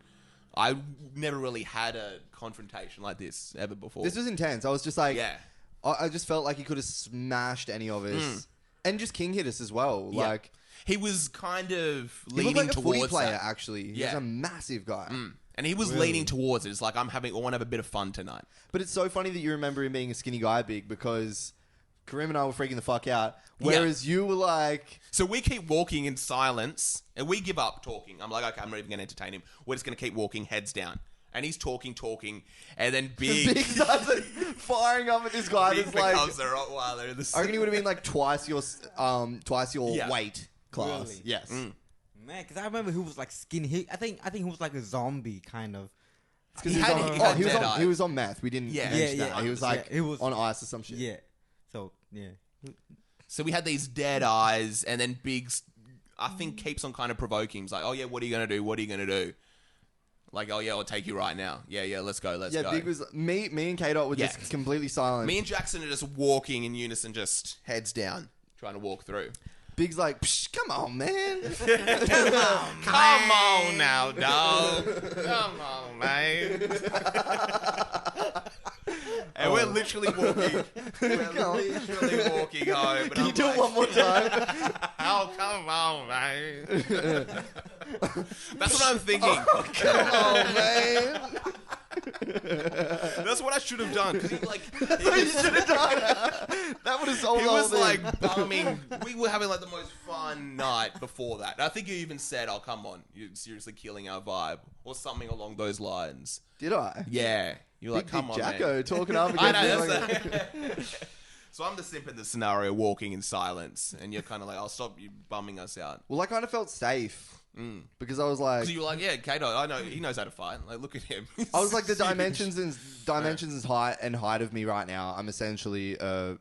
Speaker 1: I never really had a confrontation like this ever before.
Speaker 4: This was intense. I was just like...
Speaker 1: Yeah.
Speaker 4: I just felt like he could have smashed any of us. And just king hit us as well.
Speaker 1: Yeah.
Speaker 4: Like...
Speaker 1: He was kind of
Speaker 4: He
Speaker 1: leaning
Speaker 4: looked like a footy
Speaker 1: towards
Speaker 4: player,
Speaker 1: that.
Speaker 4: actually. He
Speaker 1: Yeah.
Speaker 4: was a massive guy.
Speaker 1: And he was leaning towards it. It's like, I want to have a bit of fun tonight.
Speaker 4: But it's so funny that you remember him being a skinny guy big because Karim and I were freaking the fuck out. Whereas you were like...
Speaker 1: So we keep walking in silence, and we give up talking. I'm like, okay, I'm not even going to entertain him. We're just going to keep walking, heads down. And he's talking, and then Big,
Speaker 4: Big starts like, firing up at this guy
Speaker 1: Big
Speaker 4: that's like...
Speaker 1: becomes a Rottweiler. In the
Speaker 4: I reckon he would have been like twice your
Speaker 1: Yeah.
Speaker 4: weight class.
Speaker 2: Really?
Speaker 4: Yes.
Speaker 2: man, because I remember he was like skinny. I think he was like a zombie kind of.
Speaker 4: Because
Speaker 1: He
Speaker 4: he,
Speaker 1: had-
Speaker 4: was on,
Speaker 1: he had
Speaker 4: he was
Speaker 1: dead
Speaker 4: on,
Speaker 1: eye.
Speaker 4: he was on meth. We didn't
Speaker 1: Yeah.
Speaker 4: mention
Speaker 2: Yeah,
Speaker 4: that.
Speaker 2: yeah.
Speaker 4: He was like
Speaker 2: Yeah, he was-
Speaker 4: on ice or some shit.
Speaker 2: Yeah. So yeah.
Speaker 1: So we had these dead eyes, and then Biggs, I think, keeps on kind of provoking. He's like, oh, yeah, what are you going to do? What are you going to do? Like, oh, yeah, I'll take you right now. Yeah, let's go.
Speaker 4: Yeah,
Speaker 1: go.
Speaker 4: Big was... Me and K-Dot were
Speaker 1: Yeah.
Speaker 4: just completely silent.
Speaker 1: Me and Jackson are just walking in unison, just heads down, trying to walk through.
Speaker 4: Big's like, Psh, come on, man.
Speaker 1: Come on now, dog. Come on, man. And we're literally walking. We're literally walking home.
Speaker 4: Can you do it one more time?
Speaker 1: Oh, come on, man. That's what I'm thinking.
Speaker 4: Come on, man.
Speaker 1: That's what I should have done. Because
Speaker 4: You should have done that. That would have solved
Speaker 1: he
Speaker 4: the whole
Speaker 1: was
Speaker 4: thing.
Speaker 1: like bumming. We were having like the most fun night before that. And I think you even said, "Oh, come on, you're seriously killing our vibe," or something along those lines.
Speaker 4: Did I?
Speaker 1: Yeah, you're like,
Speaker 4: Big
Speaker 1: "Come on,
Speaker 4: Jacko
Speaker 1: man."
Speaker 4: talking up
Speaker 1: I
Speaker 4: against
Speaker 1: know.
Speaker 4: me.
Speaker 1: That's
Speaker 4: Like,
Speaker 1: So I'm the simp in the scenario, walking in silence, and you're kind of like, "I'll stop you bumming us out."
Speaker 4: well, I kind of felt safe because I was like,
Speaker 1: Because you were like, "Yeah, Kato, I know he knows how to fight. Like, look at him."
Speaker 4: I was like the dimensions and height of me right now. I'm essentially I'm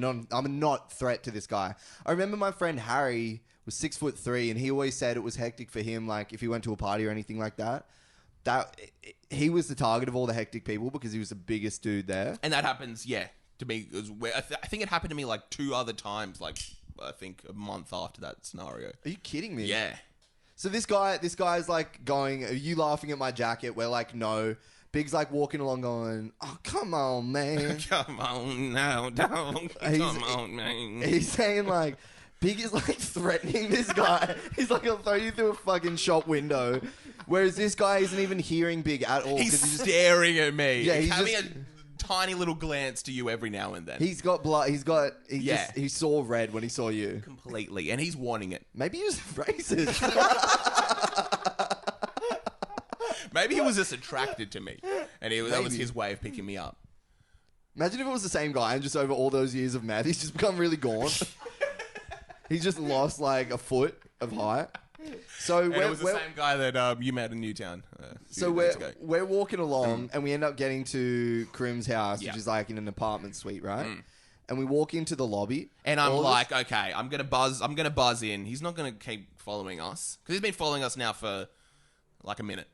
Speaker 4: a not threat to this guy. I remember my friend Harry was 6'3", and he always said it was hectic for him. Like if he went to a party or anything like that, he was the target of all the hectic people because he was the biggest dude there.
Speaker 1: And that happens, yeah, to me. I think it happened to me like 2 other times, like I think a month after that scenario.
Speaker 4: Are you kidding me?
Speaker 1: Yeah.
Speaker 4: So this guy's like going, are you laughing at my jacket? We're like, no. Big's like walking along going, oh, come on, man.
Speaker 1: Come on now, dog. Come on, man.
Speaker 4: He's saying like, Big is like threatening this guy. He's like, I'll throw you through a fucking shop window. Whereas this guy isn't even hearing Big at all.
Speaker 1: He's
Speaker 4: 'cause he just-
Speaker 1: staring at me.
Speaker 4: Yeah,
Speaker 1: he's
Speaker 4: he's
Speaker 1: having
Speaker 4: just-
Speaker 1: a tiny little glance to you every now and then.
Speaker 4: He's got blood.
Speaker 1: Yeah.
Speaker 4: He saw red when he saw you.
Speaker 1: Completely. And he's wanting it.
Speaker 4: Maybe he was racist.
Speaker 1: Maybe he was just attracted to me. And that was
Speaker 4: Maybe.
Speaker 1: his way of picking me up.
Speaker 4: Imagine if it was the same guy and just over all those years of meth, he's just become really gaunt. He's just lost like a foot of height. So
Speaker 1: And it was the same guy that you met in Newtown.
Speaker 4: So we're walking along and we end up getting to Krim's house,
Speaker 1: Yeah.
Speaker 4: which is like in an apartment suite, right? And we walk into the lobby,
Speaker 1: And I'm
Speaker 4: All
Speaker 1: like, okay, I'm gonna buzz in. He's not gonna keep following us because he's been following us now for like a minute,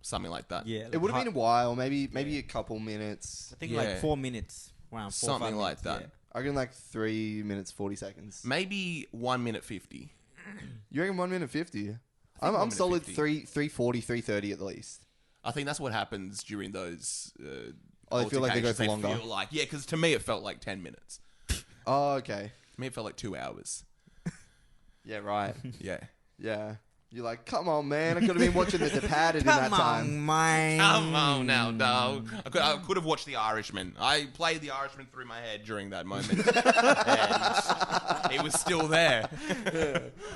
Speaker 1: something like that.
Speaker 2: Yeah.
Speaker 4: it would have been a while, maybe a couple minutes.
Speaker 2: I think
Speaker 1: Yeah.
Speaker 2: like 4 minutes. Around 4
Speaker 1: Something
Speaker 2: 5
Speaker 1: like
Speaker 2: minutes,
Speaker 1: that.
Speaker 4: I reckon like 3 minutes 40 seconds.
Speaker 1: Maybe 1 minute 50.
Speaker 4: You reckon 1 minute 50?1 I'm
Speaker 1: minute
Speaker 4: solid
Speaker 1: 50.
Speaker 4: 3:40, 3:30 at the least.
Speaker 1: I think that's what happens during those.
Speaker 4: Oh, they feel like they go
Speaker 1: altercations.
Speaker 4: for longer.
Speaker 1: Feel like, yeah, because to me it felt like 10 minutes.
Speaker 4: Oh, okay.
Speaker 1: To me it felt like 2 hours.
Speaker 4: Yeah, right.
Speaker 1: Yeah.
Speaker 4: Yeah. You're like, come on, man. I could have been watching The Departed in that
Speaker 2: Come
Speaker 4: time.
Speaker 2: on, man.
Speaker 1: Come on now, dog. I could have watched The Irishman. I played The Irishman through my head during that moment. And it was still there.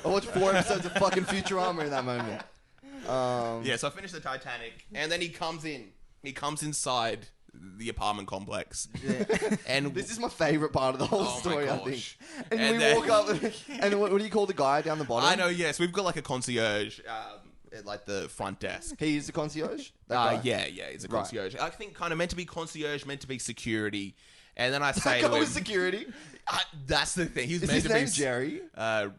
Speaker 4: I watched 4 episodes of fucking Futurama in that moment.
Speaker 1: Yeah, so I finished the Titanic, and then he comes in. He comes inside the apartment complex. And
Speaker 4: This is my favorite part of the whole
Speaker 1: Oh my
Speaker 4: story, I
Speaker 1: gosh.
Speaker 4: think. And,
Speaker 1: And
Speaker 4: we
Speaker 1: then-
Speaker 4: walk up, and what do you call the guy down the bottom?
Speaker 1: I know, yes, we've got like a concierge at like the front desk.
Speaker 4: He's the concierge? That guy?
Speaker 1: Yeah, it's a
Speaker 4: Right.
Speaker 1: concierge. I think kind of meant to be concierge, meant to be security. And then I
Speaker 4: That
Speaker 1: say
Speaker 4: guy
Speaker 1: to him,
Speaker 4: was security?
Speaker 1: that's the thing. He's
Speaker 4: Is
Speaker 1: meant
Speaker 4: his
Speaker 1: to
Speaker 4: name
Speaker 1: be
Speaker 4: Jerry?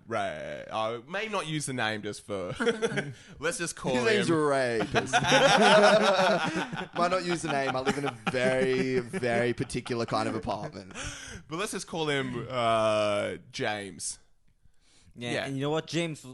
Speaker 1: Ray. I may not use the name just for. Let's just call
Speaker 4: His
Speaker 1: him.
Speaker 4: name's Ray. Might not use the name. I live in a very, very particular kind of apartment.
Speaker 1: But let's just call him James.
Speaker 2: Yeah,
Speaker 1: Yeah.
Speaker 2: and you know what? James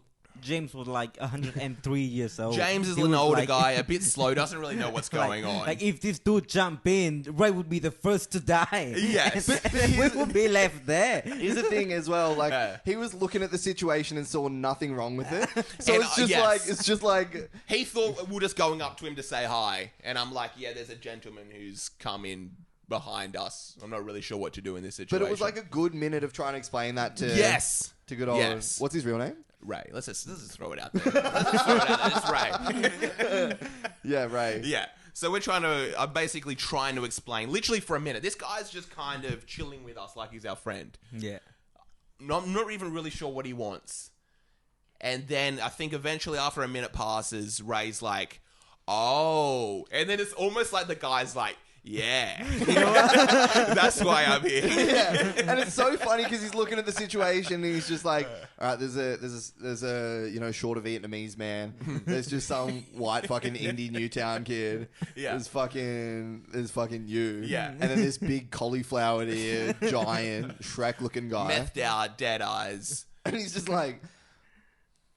Speaker 2: was like 103 years old.
Speaker 1: James is
Speaker 2: He
Speaker 1: an
Speaker 2: was
Speaker 1: older
Speaker 2: like-
Speaker 1: guy, a bit slow, doesn't really know what's going on.
Speaker 2: Like if this dude jump in, Ray would be the first to die.
Speaker 1: Yes.
Speaker 2: And we would be left there.
Speaker 4: Here's the thing as well, like
Speaker 1: Yeah.
Speaker 4: he was looking at the situation and saw nothing wrong with it. So
Speaker 1: And,
Speaker 4: it's just like
Speaker 1: He thought we were just going up to him to say hi, and I'm like, yeah, there's a gentleman who's come in behind us. I'm not really sure what to do in this situation.
Speaker 4: but it was like a good minute of trying to explain that to
Speaker 1: yes,
Speaker 4: to good old
Speaker 1: Yes.
Speaker 4: what's his real name?
Speaker 1: Ray. Let's just throw it out there. Let's just throw it out there. It's Ray.
Speaker 4: Yeah, Ray.
Speaker 1: Yeah. So we're trying to, I'm basically trying to explain, literally for a minute. This guy's just kind of chilling with us like he's our friend.
Speaker 2: Yeah.
Speaker 1: I'm not even really sure what he wants. And then I think eventually after a minute passes, Ray's like, oh. And then it's almost like the guy's like, yeah. That's why I'm here.
Speaker 4: Yeah, and it's so funny because he's looking at the situation and he's just like, all right, there's a you know short of Vietnamese man. There's just some white fucking indie Newtown kid.
Speaker 1: Yeah.
Speaker 4: There's fucking you.
Speaker 1: Yeah.
Speaker 4: And then this big cauliflower ear, giant Shrek looking guy,
Speaker 1: Methed out, dead eyes.
Speaker 4: and he's just like,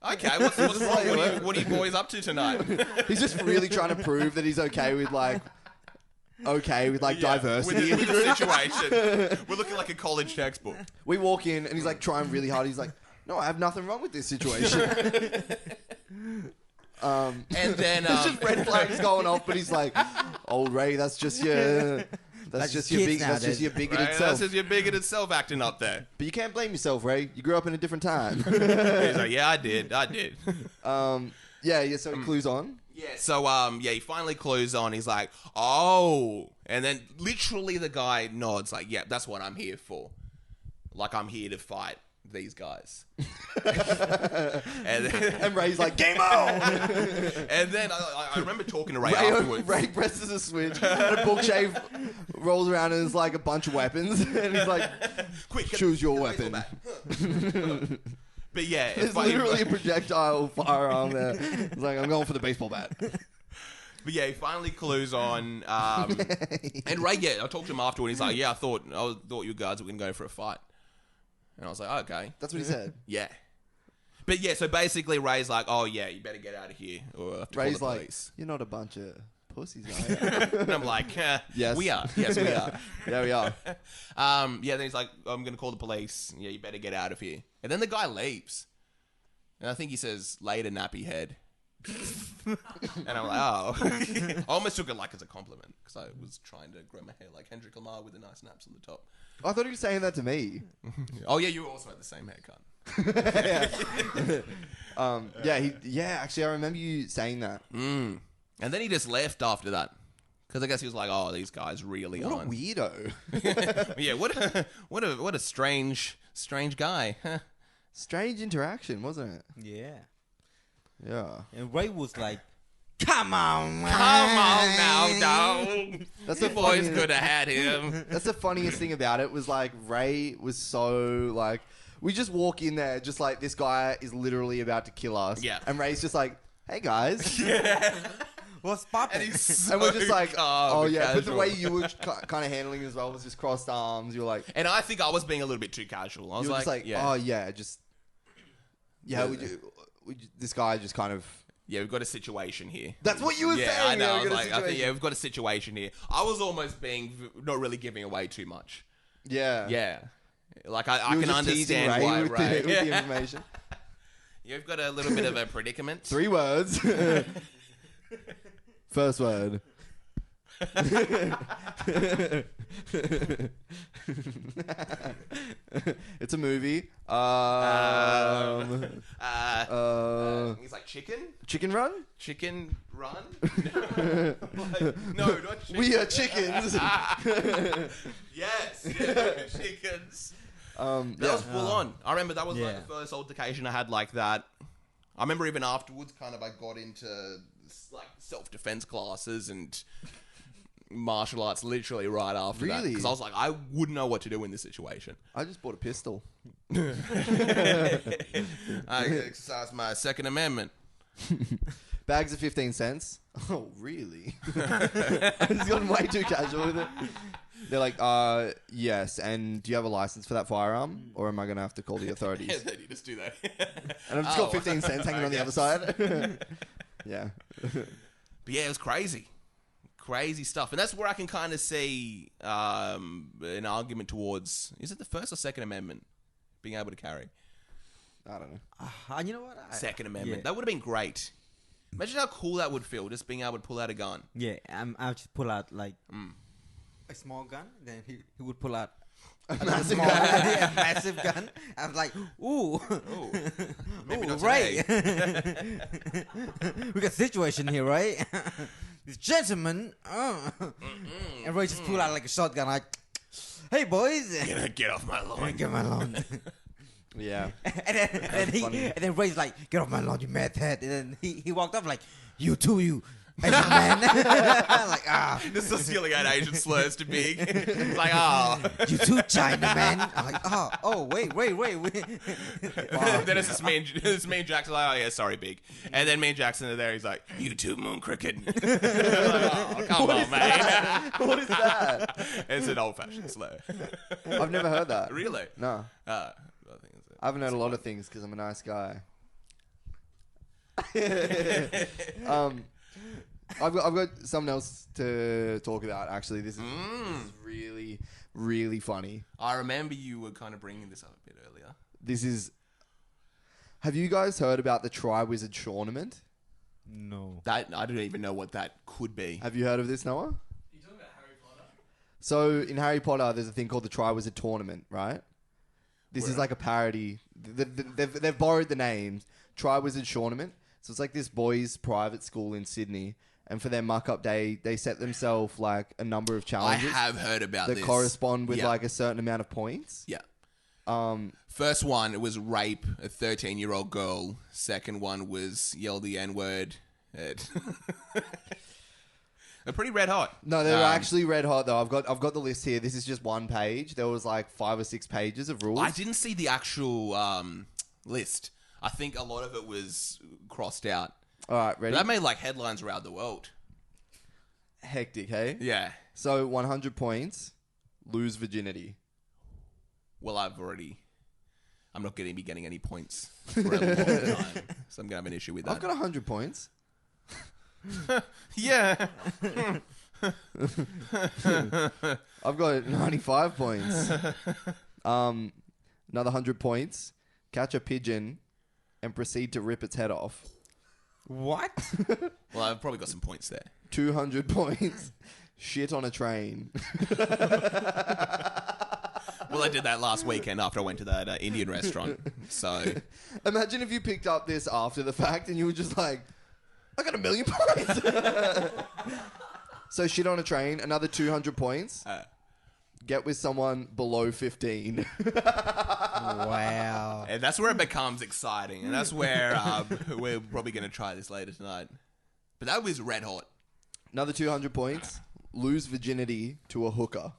Speaker 1: Okay, what's wrong?
Speaker 4: like,
Speaker 1: What are you boys up to tonight?
Speaker 4: he's just really trying to prove that he's okay with
Speaker 1: Yeah,
Speaker 4: diversity.
Speaker 1: with the situation. We're looking like a college textbook.
Speaker 4: We walk in and he's like trying really hard. He's like, no, I have nothing wrong with this situation.
Speaker 1: And then
Speaker 4: There's just red flags going off, but he's like, "Oh, Ray, that's just your
Speaker 2: kids
Speaker 4: bigoted
Speaker 1: right,
Speaker 4: self."
Speaker 1: that's just your bigoted self acting up there.
Speaker 4: But you can't blame yourself, Ray. You grew up in a different time.
Speaker 1: He's like, yeah, I did.
Speaker 4: Yeah. So he clues on.
Speaker 1: Yeah, so he finally clues on. He's like, oh, and then literally the guy nods, like, yeah, that's what I'm here for. Like, I'm here to fight these guys. and
Speaker 4: And Ray's like, "Game on!"
Speaker 1: and then I remember talking to Ray afterwards.
Speaker 4: Ray presses a switch, and a bookshelf rolls around, and there's like a bunch of weapons, and he's like,
Speaker 1: Quick,
Speaker 4: "Choose your
Speaker 1: get the
Speaker 4: weapon."
Speaker 1: baseball bat. But yeah,
Speaker 4: There's literally a projectile firearm there. It's like, I'm going for the baseball bat.
Speaker 1: But yeah, he finally clues on. And Ray, I talked to him afterward. And he's like, "Yeah, I thought you guys were gonna go for a fight." And I was like, oh, "Okay,
Speaker 4: That's what he said.
Speaker 1: yeah." But yeah, so basically Ray's like, "Oh yeah, you better get out of here, or I have to
Speaker 4: Ray's
Speaker 1: call the
Speaker 4: like,
Speaker 1: police."
Speaker 4: "You're not a bunch of pussies, right?
Speaker 1: And I'm like,
Speaker 4: Yes.
Speaker 1: we are. Yes, we are.
Speaker 4: Yeah, we are.
Speaker 1: Yeah, then he's like, I'm going to call the police. Yeah, you better get out of here. And then the guy leaves. And I think he says, later, nappy head. And I'm like, oh. I almost took it like as a compliment because I was trying to grow my hair like Hendrik Lamar with the nice naps on the top.
Speaker 4: I thought he was saying that to me.
Speaker 1: Oh, yeah, you also had the same haircut.
Speaker 4: Actually, I remember you saying that.
Speaker 1: And then he just left after that. Because I guess he was like, oh, these guys really
Speaker 4: What a
Speaker 1: aren't.
Speaker 4: weirdo.
Speaker 1: Yeah, what a strange guy.
Speaker 4: Strange interaction, wasn't it?
Speaker 2: Yeah.
Speaker 4: Yeah.
Speaker 2: And Ray was like, "Come on, man.
Speaker 1: Come on now, dog.
Speaker 4: That's
Speaker 1: The
Speaker 4: the
Speaker 1: boys
Speaker 4: funniest-
Speaker 1: could have had him.
Speaker 4: That's the funniest thing about it was like Ray was so like we just walk in there just like this guy is literally about to kill us.
Speaker 1: Yeah.
Speaker 4: And Ray's just like, hey guys.
Speaker 2: What's poppin'?"
Speaker 1: And he's so
Speaker 4: And we're just like,
Speaker 1: calm
Speaker 4: oh
Speaker 1: and
Speaker 4: yeah. But the
Speaker 1: casual.
Speaker 4: way you were kind of handling it as well was just crossed arms. You're like,
Speaker 1: And I think I was being a little bit too casual. I was
Speaker 4: you were
Speaker 1: like,
Speaker 4: just like,
Speaker 1: yeah.
Speaker 4: oh yeah, just yeah. This guy just kind of.
Speaker 1: Yeah, we've got a situation here.
Speaker 4: That's what you were
Speaker 1: Yeah,
Speaker 4: saying.
Speaker 1: I know.
Speaker 4: Yeah,
Speaker 1: I
Speaker 4: we
Speaker 1: was
Speaker 4: got a
Speaker 1: like, I think,
Speaker 4: situation.
Speaker 1: yeah, we've got a situation here. I was almost being not really giving away too much.
Speaker 4: Yeah.
Speaker 1: Yeah, like I
Speaker 4: You were
Speaker 1: can
Speaker 4: just teasing
Speaker 1: understand why.
Speaker 4: with,
Speaker 1: Right?
Speaker 4: the, with the information.
Speaker 1: You've got a little bit of a predicament.
Speaker 4: 3 words. First word. It's a movie.
Speaker 1: He's like chicken,
Speaker 4: Chicken Run?
Speaker 1: chicken run. No, not chicken.
Speaker 4: We are chickens.
Speaker 1: Yes, yeah, chickens. That was full on. I remember that was like
Speaker 2: Yeah.
Speaker 1: the first altercation I had like that. I remember even afterwards, kind of, I got into like self-defense classes and martial arts literally right after that.
Speaker 4: Really?
Speaker 1: Because I was like, I wouldn't know what to do in this situation.
Speaker 4: I just bought a pistol.
Speaker 1: I exercised my Second Amendment.
Speaker 4: Bags of 15 cents. Oh, really? I just got way too casual with it. They're like, yes, and do you have a license for that firearm? Or am I going to have to call the authorities?
Speaker 1: And then you just do that.
Speaker 4: And I've just got 15 cents hanging on the other side. Yeah.
Speaker 1: But yeah, it was crazy. Crazy stuff. And that's where I can kind of see an argument towards, is it the First or Second Amendment? Being able to carry.
Speaker 4: I don't know.
Speaker 2: You know what?
Speaker 1: Second Amendment.
Speaker 2: Yeah.
Speaker 1: That would have been great. Imagine how cool that would feel, just being able to pull out a gun.
Speaker 2: Yeah, I'll just pull out like a small gun. Then he would pull out a
Speaker 4: massive
Speaker 2: small,
Speaker 4: gun.
Speaker 2: yeah, massive gun. I was like, ooh,
Speaker 1: Maybe
Speaker 2: ooh,
Speaker 1: not
Speaker 2: right.
Speaker 1: today.
Speaker 2: We got a situation here, right? This gentleman, and Ray just pull out like a shotgun, like, hey boys,
Speaker 1: Get off my lawn.
Speaker 2: get my lawn.
Speaker 4: Yeah.
Speaker 2: and then Ray's like, get off my lawn, you mad head. And then he walked up like, you too, you Asian man. Like,
Speaker 1: This is stealing out Asian slurs to big. It's like, oh.
Speaker 2: you too, China man. I'm like, wait.
Speaker 1: Then it's just me and Jackson like, oh yeah, sorry, big. And then me and Jackson are there, he's like, you too, moon cricket. Like, oh, come on, man.
Speaker 4: What is that?
Speaker 1: It's an old-fashioned slur.
Speaker 4: I've never heard that.
Speaker 1: Really?
Speaker 4: No.
Speaker 1: I think it's
Speaker 4: I haven't heard a lot of things because I'm a nice guy. I've got something else to talk about. Actually, this is really, really funny.
Speaker 1: I remember you were kind of bringing this up a bit earlier.
Speaker 4: This is. Have you guys heard about the Tri-Wizard tournament?
Speaker 2: No.
Speaker 1: That I don't even know what that could be.
Speaker 4: Have you heard of this, Noah?
Speaker 5: You talking about Harry Potter?
Speaker 4: So in Harry Potter, there's a thing called the Tri-Wizard tournament, right? This is like a parody. They've borrowed the names Tri-Wizard tournament. So it's like this boys' private school in Sydney. And for their muck-up day, they set themselves like a number of
Speaker 1: I
Speaker 4: challenges
Speaker 1: have heard about
Speaker 4: that
Speaker 1: this.
Speaker 4: correspond with
Speaker 1: Yeah.
Speaker 4: like a certain amount of points.
Speaker 1: Yeah.
Speaker 4: Um,
Speaker 1: First one, it was rape a 13-year-old girl. Second one was yell the N-word. They're pretty red hot.
Speaker 4: no, they were actually red hot though. I've got the list here. This is just one page. There was like 5 or 6 pages of rules.
Speaker 1: I didn't see the actual list. I think a lot of it was crossed out.
Speaker 4: All right,
Speaker 1: But
Speaker 4: ready?
Speaker 1: that made like headlines around the world.
Speaker 4: Hectic, hey?
Speaker 1: Yeah.
Speaker 4: So 100 points, lose virginity.
Speaker 1: Well, I'm not going to be getting any points for a long time. So I'm going to have an issue with that.
Speaker 4: I've got 100 points.
Speaker 1: Yeah.
Speaker 4: I've got 95 points. Another 100 points. Catch a pigeon and proceed to rip its head off.
Speaker 2: What?
Speaker 1: Well, I've probably got some points there.
Speaker 4: 200 points. Shit on a train.
Speaker 1: Well, I did that last weekend after I went to that Indian restaurant. So,
Speaker 4: Imagine if you picked up this after the fact and you were just like, I got 1,000,000 points. So shit on a train, another 200 points. Get with someone below 15.
Speaker 2: Wow.
Speaker 1: and that's where it becomes exciting. And that's where we're probably going to try this later tonight. But that was red hot.
Speaker 4: Another 200 points. Lose virginity to a hooker.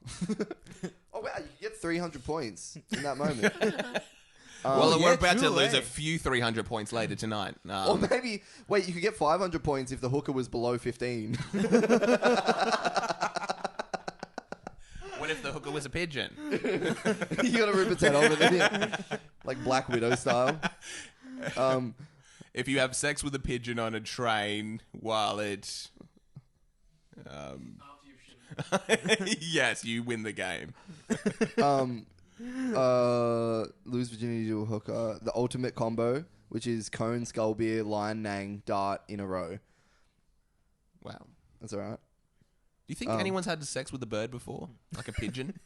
Speaker 4: Oh, wow. You get 300 points in that moment.
Speaker 1: Well,
Speaker 2: yeah,
Speaker 1: we're about to
Speaker 2: true,
Speaker 1: lose
Speaker 2: eh?
Speaker 1: a few 300 points later tonight.
Speaker 4: Or maybe, wait, you could get 500 points if the hooker was below 15.
Speaker 1: What if the hooker was a pigeon?
Speaker 4: You gotta rip its head off, then like Black Widow style.
Speaker 1: If you have sex with a pigeon on a train while it... yes, you win the game.
Speaker 4: Lose virginity to a hooker. The ultimate combo, which is cone, skull beer, lion, nang, dart in a row.
Speaker 1: Wow.
Speaker 4: That's alright.
Speaker 1: Do you think anyone's had sex with a bird before? Like a pigeon?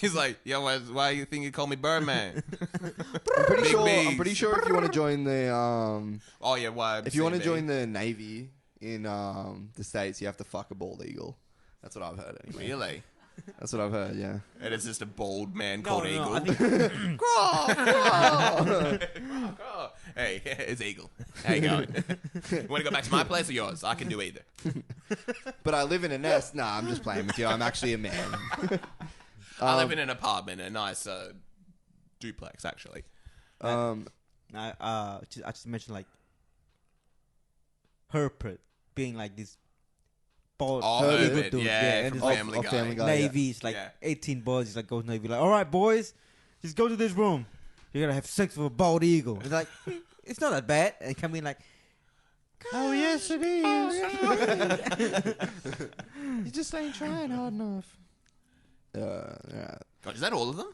Speaker 1: He's like, yo, why you think you call me Birdman?
Speaker 4: I'm pretty
Speaker 1: Big
Speaker 4: sure.
Speaker 1: B's.
Speaker 4: I'm pretty sure if you want to join the
Speaker 1: Oh, yeah, why?
Speaker 4: if you want to join the Navy in the States, you have to fuck a bald eagle. That's what I've heard. Anyway.
Speaker 1: Really?
Speaker 4: That's what I've heard. Yeah.
Speaker 1: And it's just a bald man
Speaker 2: No,
Speaker 1: called
Speaker 2: no,
Speaker 1: Eagle.
Speaker 2: I think
Speaker 1: Oh, hey, it's Eagle. How you going? You want to go back to my place or yours? I can do either.
Speaker 4: But I live in a nest. Nah, I'm just playing with you. I'm actually a man.
Speaker 1: I live in an apartment, a nice duplex, actually.
Speaker 2: I just mentioned like Herbert being like this bald
Speaker 1: Oh,
Speaker 2: eagle
Speaker 1: Herbert,
Speaker 2: dude.
Speaker 1: yeah,
Speaker 2: and
Speaker 1: from
Speaker 2: it's like
Speaker 1: Family Guy.
Speaker 4: Family Guy.
Speaker 2: Navy. It's like
Speaker 1: Yeah.
Speaker 2: 18 boys. He's like goes Navy. Like, all right, boys, just go to this room. You're gonna have sex with a bald eagle. It's like it's not that bad. And come in like,
Speaker 4: Oh yes, it is. You just ain't trying hard enough. Yeah.
Speaker 1: God, is that all of them?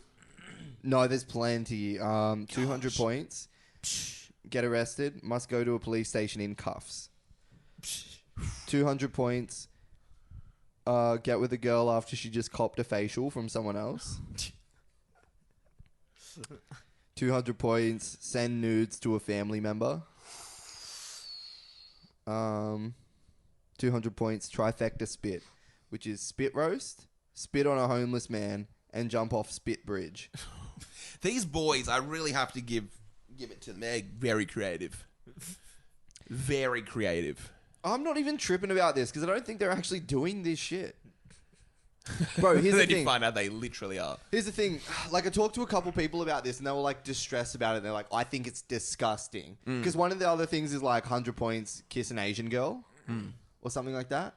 Speaker 4: No, there's plenty. 200 points. Get arrested. Must go to a police station in cuffs. 200 points. Get with a girl after she just copped a facial from someone else. 200 points. Send nudes to a family member. 200 points. Trifecta spit, which is spit roast, spit on a homeless man, and jump off spit bridge.
Speaker 1: These boys, I really have to give it to them. They're very creative. Very creative.
Speaker 4: I'm not even tripping about this because I don't think they're actually doing this shit. Bro, here's the
Speaker 1: Then you
Speaker 4: thing.
Speaker 1: find out they literally are.
Speaker 4: Here's the thing. Like, I talked to a couple people about this and they were like distressed about it. They're like, I think it's disgusting. Because one of the other things is like 100 points, kiss an Asian girl or something like that.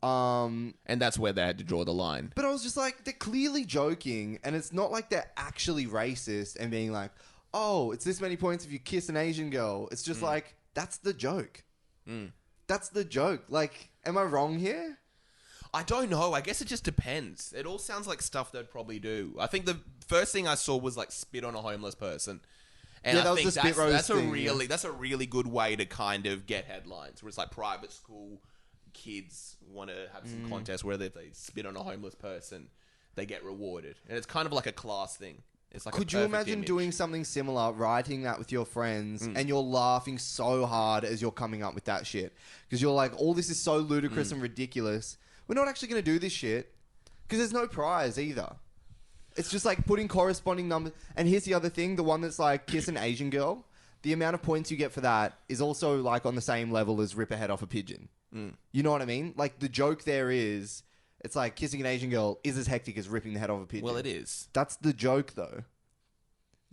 Speaker 1: And that's where they had to draw the line.
Speaker 4: But I was just like, they're clearly joking, and it's not like they're actually racist and being like, oh, it's this many points if you kiss an Asian girl. It's just like, that's the joke. That's the joke. Like, am I wrong here?
Speaker 1: I don't know. I guess it just depends. It all sounds like stuff they'd probably do. I think the first thing I saw was like spit on a homeless person. And
Speaker 4: Yeah, that
Speaker 1: I
Speaker 4: was
Speaker 1: think
Speaker 4: the spit roast
Speaker 1: that's a
Speaker 4: thing,
Speaker 1: really that's a really good way to kind of get headlines. Where it's like private school kids want to have some contest where if they spit on a homeless person, they get rewarded, and it's kind of like a class thing. It's like
Speaker 4: Could
Speaker 1: a
Speaker 4: you
Speaker 1: perfect
Speaker 4: imagine
Speaker 1: image.
Speaker 4: doing something similar, writing that with your friends, and you're laughing so hard as you're coming up with that shit? Because you're like, all this is so ludicrous and ridiculous. We're not actually going to do this shit. Because there's no prize either. It's just like putting corresponding numbers. And here's the other thing, the one that's like kiss an Asian girl. The amount of points you get for that is also like on the same level as rip a head off a pigeon. You know what I mean? Like the joke there is, it's like kissing an Asian girl is as hectic as ripping the head off a pigeon.
Speaker 1: Well, it is.
Speaker 4: That's the joke, though.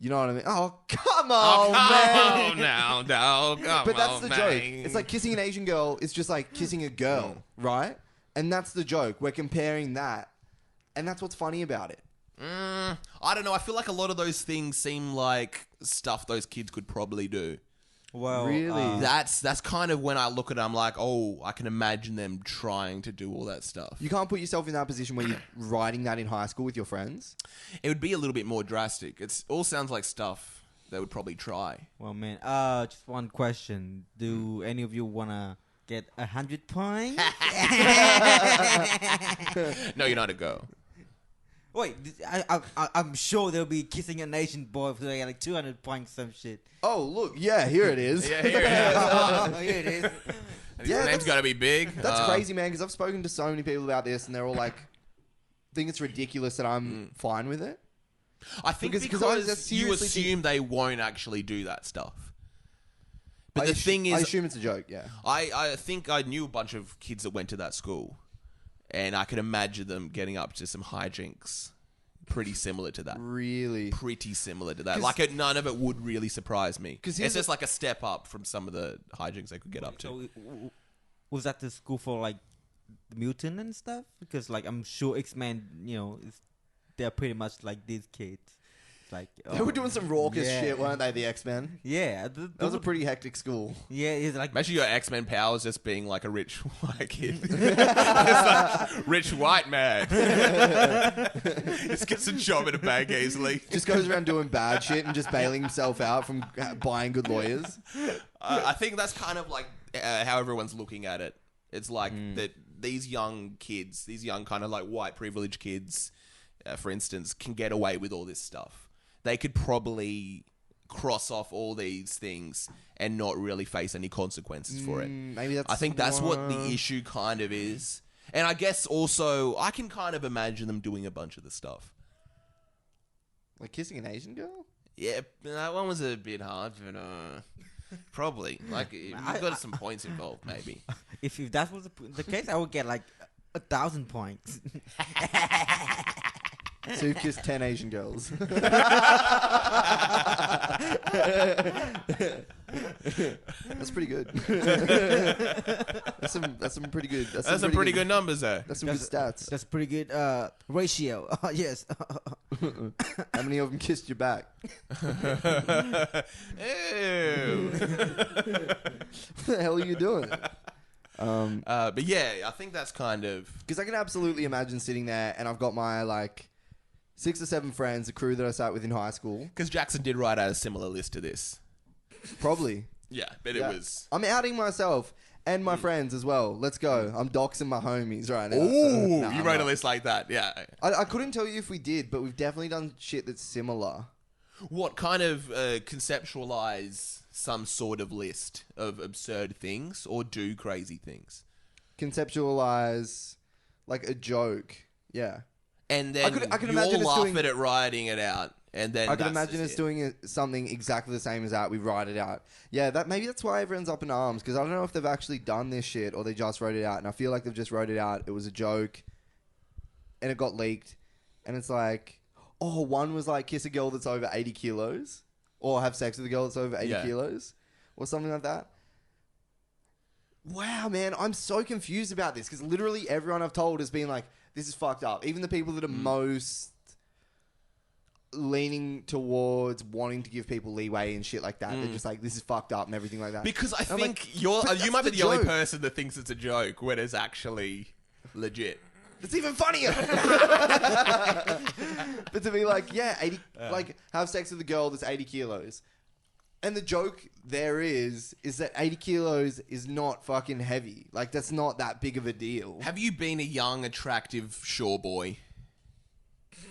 Speaker 4: You know what I mean? Oh, come on, man.
Speaker 1: No, come
Speaker 4: But that's
Speaker 1: on,
Speaker 4: the
Speaker 1: man.
Speaker 4: joke. It's like kissing an Asian girl is just like kissing a girl, right? And that's the joke. We're comparing that. And that's what's funny about it.
Speaker 1: I don't know. I feel like a lot of those things seem like stuff those kids could probably do.
Speaker 2: Well,
Speaker 4: Really?
Speaker 1: That's kind of when I look at it, I'm like, oh, I can imagine them trying to do all that stuff.
Speaker 4: You can't put yourself in that position where you're writing that in high school with your friends.
Speaker 1: It would be a little bit more drastic. It all sounds like stuff they would probably try.
Speaker 2: well, man. Just one question: do any of you wanna get 100 points?
Speaker 1: No, you're not a girl.
Speaker 2: Wait, I'm sure they'll be kissing an Asian boy for like 200 points, some shit.
Speaker 4: Oh, look, yeah, here it is.
Speaker 1: Yeah, here it is.
Speaker 2: Oh, here it is.
Speaker 1: His
Speaker 4: Yeah,
Speaker 1: name's
Speaker 4: that's-
Speaker 1: got to be big.
Speaker 4: That's crazy, man, because I've spoken to so many people about this, and they're all like, think it's ridiculous that I'm fine with it.
Speaker 1: I think
Speaker 4: Because
Speaker 1: because,
Speaker 4: I just
Speaker 1: you
Speaker 4: seriously
Speaker 1: assume they won't actually do that stuff. But
Speaker 4: I
Speaker 1: the
Speaker 4: assu-
Speaker 1: thing
Speaker 4: I
Speaker 1: is,
Speaker 4: assume it's a joke, yeah.
Speaker 1: I think I knew a bunch of kids that went to that school, and I could imagine them getting up to some hijinks pretty similar to that.
Speaker 4: Really?
Speaker 1: Pretty similar to that.
Speaker 4: 'Cause-
Speaker 1: Like, none of it would really surprise me.
Speaker 4: 'Cause
Speaker 1: It's
Speaker 4: here's
Speaker 1: just like a step up from some of the hijinks they could get up to.
Speaker 2: So, was that the school for like the mutant and stuff? Because like I'm sure X-Men, they're pretty much like these kids. It's like
Speaker 4: They were doing some raucous
Speaker 2: yeah.
Speaker 4: shit, weren't they, the X-Men?
Speaker 2: Yeah,
Speaker 4: That was a pretty hectic school.
Speaker 2: yeah. It's like
Speaker 1: Imagine your X-Men powers just being like a rich white kid. It's like, rich white man. Just gets a job at a bank easily.
Speaker 4: Just goes around doing bad shit and just bailing himself out from buying good lawyers.
Speaker 1: I think that's kind of like how everyone's looking at it. It's like that these young kids, these young kind of like white privileged kids, for instance, can get away with all this stuff. They could probably cross off all these things and not really face any consequences for it.
Speaker 4: Maybe that's.
Speaker 1: I think that's what the issue kind of is. And I guess also, I can kind of imagine them doing a bunch of the stuff.
Speaker 4: Like kissing an Asian girl?
Speaker 1: Yeah, that one was a bit hard, but probably. Like, you've got some points involved, maybe.
Speaker 2: if that was the case, I would get like 1,000 points.
Speaker 4: So you've kissed 10 Asian girls. That's pretty good. That's some pretty good.
Speaker 1: That's some pretty good numbers there.
Speaker 4: That's some good stats.
Speaker 2: That's pretty good ratio. Yes.
Speaker 4: How many of them kissed your back?
Speaker 1: Ew.
Speaker 4: What the hell are you doing?
Speaker 1: But yeah, I think that's kind of...
Speaker 4: Because I can absolutely imagine sitting there and I've got my like 6 or 7 friends, the crew that I sat with in high school.
Speaker 1: Because Jackson did write out a similar list to this.
Speaker 4: Probably.
Speaker 1: Yeah, but
Speaker 4: Yeah.
Speaker 1: it was...
Speaker 4: I'm outing myself and my friends as well. Let's go. I'm doxing my homies right now.
Speaker 1: Ooh,
Speaker 4: Nah,
Speaker 1: you
Speaker 4: I'm
Speaker 1: wrote a
Speaker 4: not.
Speaker 1: list like that, yeah.
Speaker 4: I couldn't tell you if we did, but we've definitely done shit that's similar.
Speaker 1: What kind of conceptualize some sort of list of absurd things or do crazy things?
Speaker 4: Conceptualize like a joke. Yeah.
Speaker 1: And then
Speaker 4: I could
Speaker 1: you
Speaker 4: imagine
Speaker 1: all
Speaker 4: us
Speaker 1: laugh
Speaker 4: doing-
Speaker 1: at it, writing it out. And then
Speaker 4: I can
Speaker 1: that's
Speaker 4: imagine
Speaker 1: just
Speaker 4: us
Speaker 1: it.
Speaker 4: doing something exactly the same as that. We write it out. Yeah, maybe that's why everyone's up in arms, because I don't know if they've actually done this shit or they just wrote it out. And I feel like they've just wrote it out. It was a joke and it got leaked. And it's like, oh, one was like kiss a girl that's over 80 kilos or have sex with a girl that's over 80
Speaker 1: Yeah.
Speaker 4: kilos or something like that. Wow, man, I'm so confused about this because literally everyone I've told has been like, this is fucked up. Even the people that are most leaning towards wanting to give people leeway and shit like that. They're just like, this is fucked up and everything like that.
Speaker 1: Because I
Speaker 4: I'm
Speaker 1: think
Speaker 4: like,
Speaker 1: you
Speaker 4: but
Speaker 1: might be
Speaker 4: that's
Speaker 1: the only
Speaker 4: joke.
Speaker 1: person that thinks it's a joke when it's actually legit.
Speaker 4: It's even funnier. But to be like, yeah, 80, like have sex with a girl that's 80 kilos. And the joke there is that 80 kilos is not fucking heavy. Like, that's not that big of a deal.
Speaker 1: Have you been a young, attractive shore boy?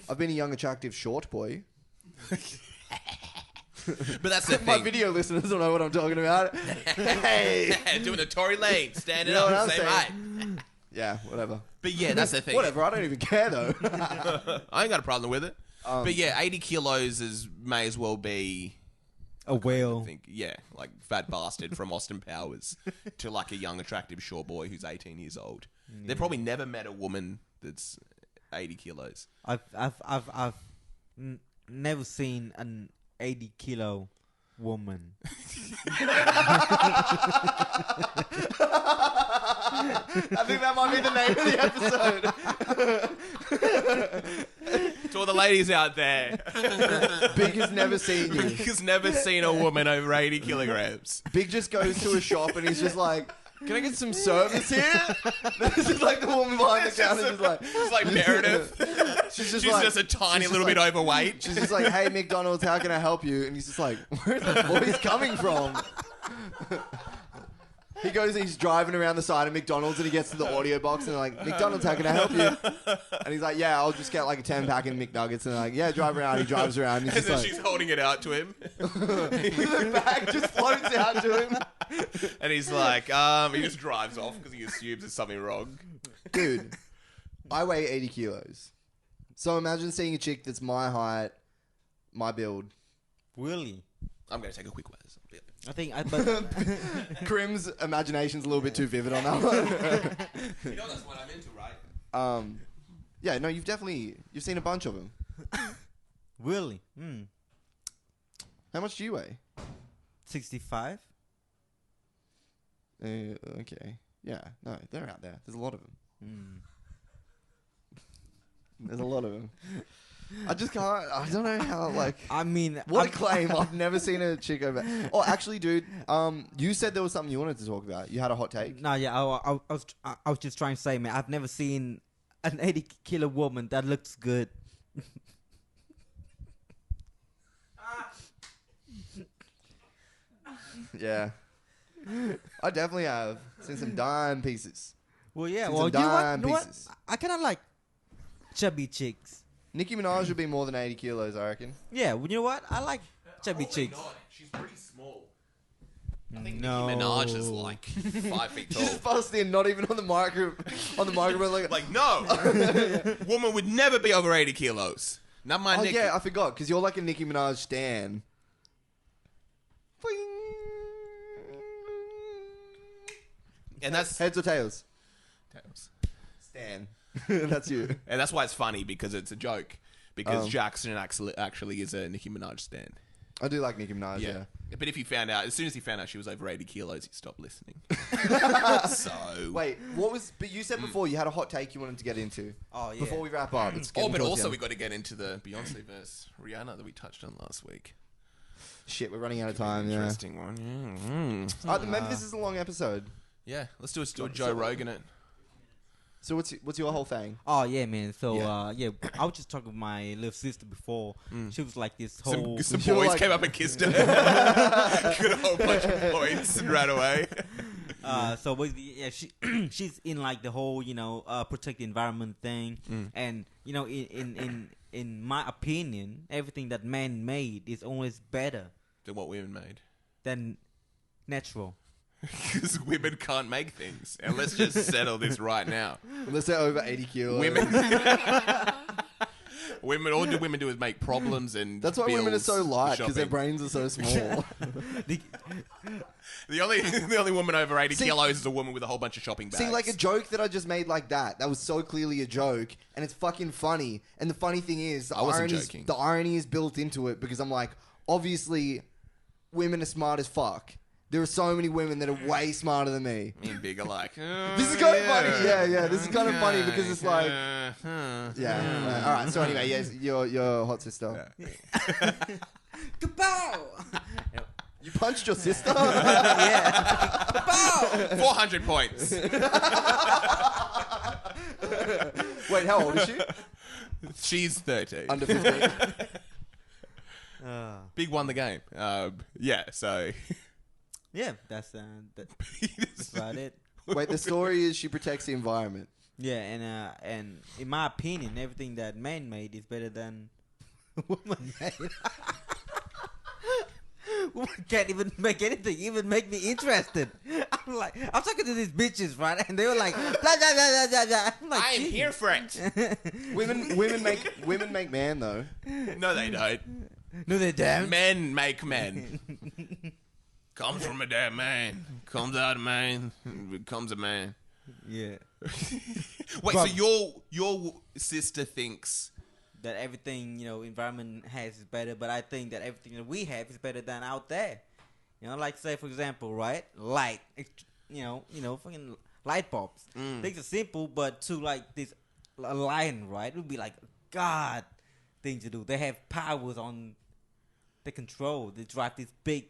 Speaker 4: I've been a young, attractive, short boy.
Speaker 1: But that's the
Speaker 4: My
Speaker 1: thing.
Speaker 4: video listeners don't know what I'm talking about. Hey!
Speaker 1: Doing a Tory Lane, standing
Speaker 4: You know
Speaker 1: up,
Speaker 4: what I'm
Speaker 1: saying,
Speaker 4: saying?
Speaker 1: "Hey."
Speaker 4: Yeah, whatever.
Speaker 1: But yeah, that's the thing.
Speaker 4: Whatever, I don't even care though.
Speaker 1: I ain't got a problem with it. But yeah, 80 kilos may as well be,
Speaker 2: A whale.
Speaker 1: I think, yeah, like fat bastard from Austin Powers to like a young, attractive shore boy who's 18 years old. They've probably never met a woman that's 80 kilos.
Speaker 2: I've never seen an 80-kilo woman.
Speaker 4: I think that might be the name of the episode.
Speaker 1: To all the ladies ladies out there.
Speaker 4: Big has never seen you.
Speaker 1: Big has never seen a woman over 80 kilograms.
Speaker 4: Big just goes to a shop and he's just like, can I get some service here? This is like the woman behind the counter just like...
Speaker 1: It's like Meredith.
Speaker 4: She's
Speaker 1: She's
Speaker 4: like,
Speaker 1: just a tiny
Speaker 4: she's
Speaker 1: little
Speaker 4: just
Speaker 1: bit
Speaker 4: like-
Speaker 1: overweight.
Speaker 4: She's just like, hey, McDonald's, how can I help you? And he's just like, where's the voice coming from? He goes, he's driving around the side of McDonald's and he gets to the audio box and they're like, McDonald's, how can I help you? And he's like, yeah, I'll just get like a 10-pack of McNuggets. And they're like, yeah, drive around. He drives around. And he's
Speaker 1: And then
Speaker 4: just
Speaker 1: she's holding it out to him.
Speaker 4: the bag just floats out to him.
Speaker 1: And he's like, he just drives off because he assumes there's something wrong.
Speaker 4: Dude, I weigh 80 kilos. So imagine seeing a chick that's my height, my build.
Speaker 2: Really?
Speaker 1: I'm going to take a quick whiz.
Speaker 2: I think but
Speaker 4: Krim's imagination's a little bit too vivid on that one.
Speaker 1: You know that's what I'm into, right?
Speaker 4: Yeah, no, you've seen a bunch of them.
Speaker 2: really?
Speaker 4: How much do you weigh?
Speaker 2: 65?
Speaker 4: Okay. Yeah, no, they're out there. There's a lot of them. There's a lot of them. I just can't. I don't know how. Like,
Speaker 2: I mean,
Speaker 4: what a claim! I've never seen a chick over. Oh, actually, dude. You said there was something you wanted to talk about. You had a hot take.
Speaker 2: No, yeah, I was just trying to say, man, I've never seen an 80-kilo woman that looks good.
Speaker 4: Yeah, I definitely have seen some dime pieces.
Speaker 2: Well, yeah,
Speaker 4: Seen
Speaker 2: well,
Speaker 4: some
Speaker 2: you know what?
Speaker 4: dime
Speaker 2: You know what?
Speaker 4: pieces.
Speaker 2: I kind of like chubby chicks.
Speaker 4: Nicki Minaj would be more than 80 kilos, I reckon.
Speaker 2: Yeah, well, you know what? I like chubby
Speaker 1: Probably
Speaker 2: chicks.
Speaker 1: not. She's pretty small. I think
Speaker 2: No.
Speaker 1: Nicki Minaj is like 5 feet tall.
Speaker 4: Just bust in, not even on the microphone. Like,
Speaker 1: no, woman would never be over 80 kilos. Not my
Speaker 4: oh
Speaker 1: Nicki.
Speaker 4: yeah, I forgot because you're like a Nicki Minaj stan.
Speaker 1: And that's
Speaker 4: Heads or tails?
Speaker 1: tails.
Speaker 4: Stan. That's you.
Speaker 1: And that's why it's funny because it's a joke. Because Jackson actually is a Nicki Minaj stan.
Speaker 4: I do like Nicki Minaj. Yeah.
Speaker 1: But if he found out, as soon as he found out she was over 80 kilos, he stopped listening. So.
Speaker 4: Wait, what was? But you said before you had a hot take you wanted to get into.
Speaker 2: Oh, yeah.
Speaker 4: Before we wrap up, it's
Speaker 1: Oh,
Speaker 4: getting
Speaker 1: but
Speaker 4: towards
Speaker 1: also
Speaker 4: the
Speaker 1: we
Speaker 4: end.
Speaker 1: got to get into the Beyonce verse Rihanna that we touched on last week.
Speaker 4: Shit, we're running out of time. Yeah.
Speaker 1: Interesting one.
Speaker 4: Maybe this is a long episode.
Speaker 1: Yeah, let's do a Joe Rogan it.
Speaker 4: So what's your whole thing?
Speaker 2: Oh yeah, man. So
Speaker 1: Yeah.
Speaker 2: I was just talking with my little sister before. She was like this whole.
Speaker 1: Some
Speaker 4: You're
Speaker 1: boys
Speaker 4: like-
Speaker 1: came up and kissed her. Got a whole bunch of points and ran away.
Speaker 2: So basically, yeah, she's in like the whole protect the environment thing, and in my opinion, everything that man made is always better
Speaker 1: Than what women made.
Speaker 2: than natural.
Speaker 1: Because women can't make things. And let's just settle this right now.
Speaker 4: Unless they're over 80 kilos.
Speaker 1: All women do is make problems and
Speaker 4: That's why women are
Speaker 1: bills
Speaker 4: so light
Speaker 1: for
Speaker 4: because their
Speaker 1: shopping.
Speaker 4: brains are so small.
Speaker 1: The only woman over 80 kilos is a woman with a whole bunch of shopping bags.
Speaker 4: See, like a joke that I just made like that was so clearly a joke, and it's fucking funny. And the funny thing is,
Speaker 1: I wasn't joking.
Speaker 4: the irony is built into it because I'm like, obviously, women are smart as fuck. There are so many women that are way smarter than me.
Speaker 1: Me and Big are like,
Speaker 4: This is kind of funny. Yeah. This is kind of funny because it's like, yeah. All right. So anyway, yes, your hot sister.
Speaker 2: Kapow!
Speaker 4: You punched your sister.
Speaker 1: 400 points.
Speaker 4: Wait, how old is she?
Speaker 1: She's 13.
Speaker 4: Under 15.
Speaker 1: Big won the game. Yeah, so.
Speaker 2: Yeah, that's about it.
Speaker 4: Wait, the story is she protects the environment.
Speaker 2: Yeah, and in my opinion, everything that man made is better than woman made. Woman can't even make anything, even make me interested. I'm talking to these bitches, right? And they were like, blah, blah, blah, blah, blah, blah. I'm like,
Speaker 1: I am
Speaker 2: "Gee."
Speaker 1: here for it.
Speaker 4: Women make man though.
Speaker 1: No, they don't.
Speaker 2: No, they don't.
Speaker 1: Men make men. Comes from a damn man. Comes out of man. Becomes a man.
Speaker 2: Yeah.
Speaker 1: Wait, so your sister thinks
Speaker 2: That everything, environment has is better, but I think that everything that we have is better than out there. Like say for example, right? Light. Fucking light bulbs. Things are simple, but to like this a lion, right? It would be like, God, thing to do. They have powers on the control. They drive this big,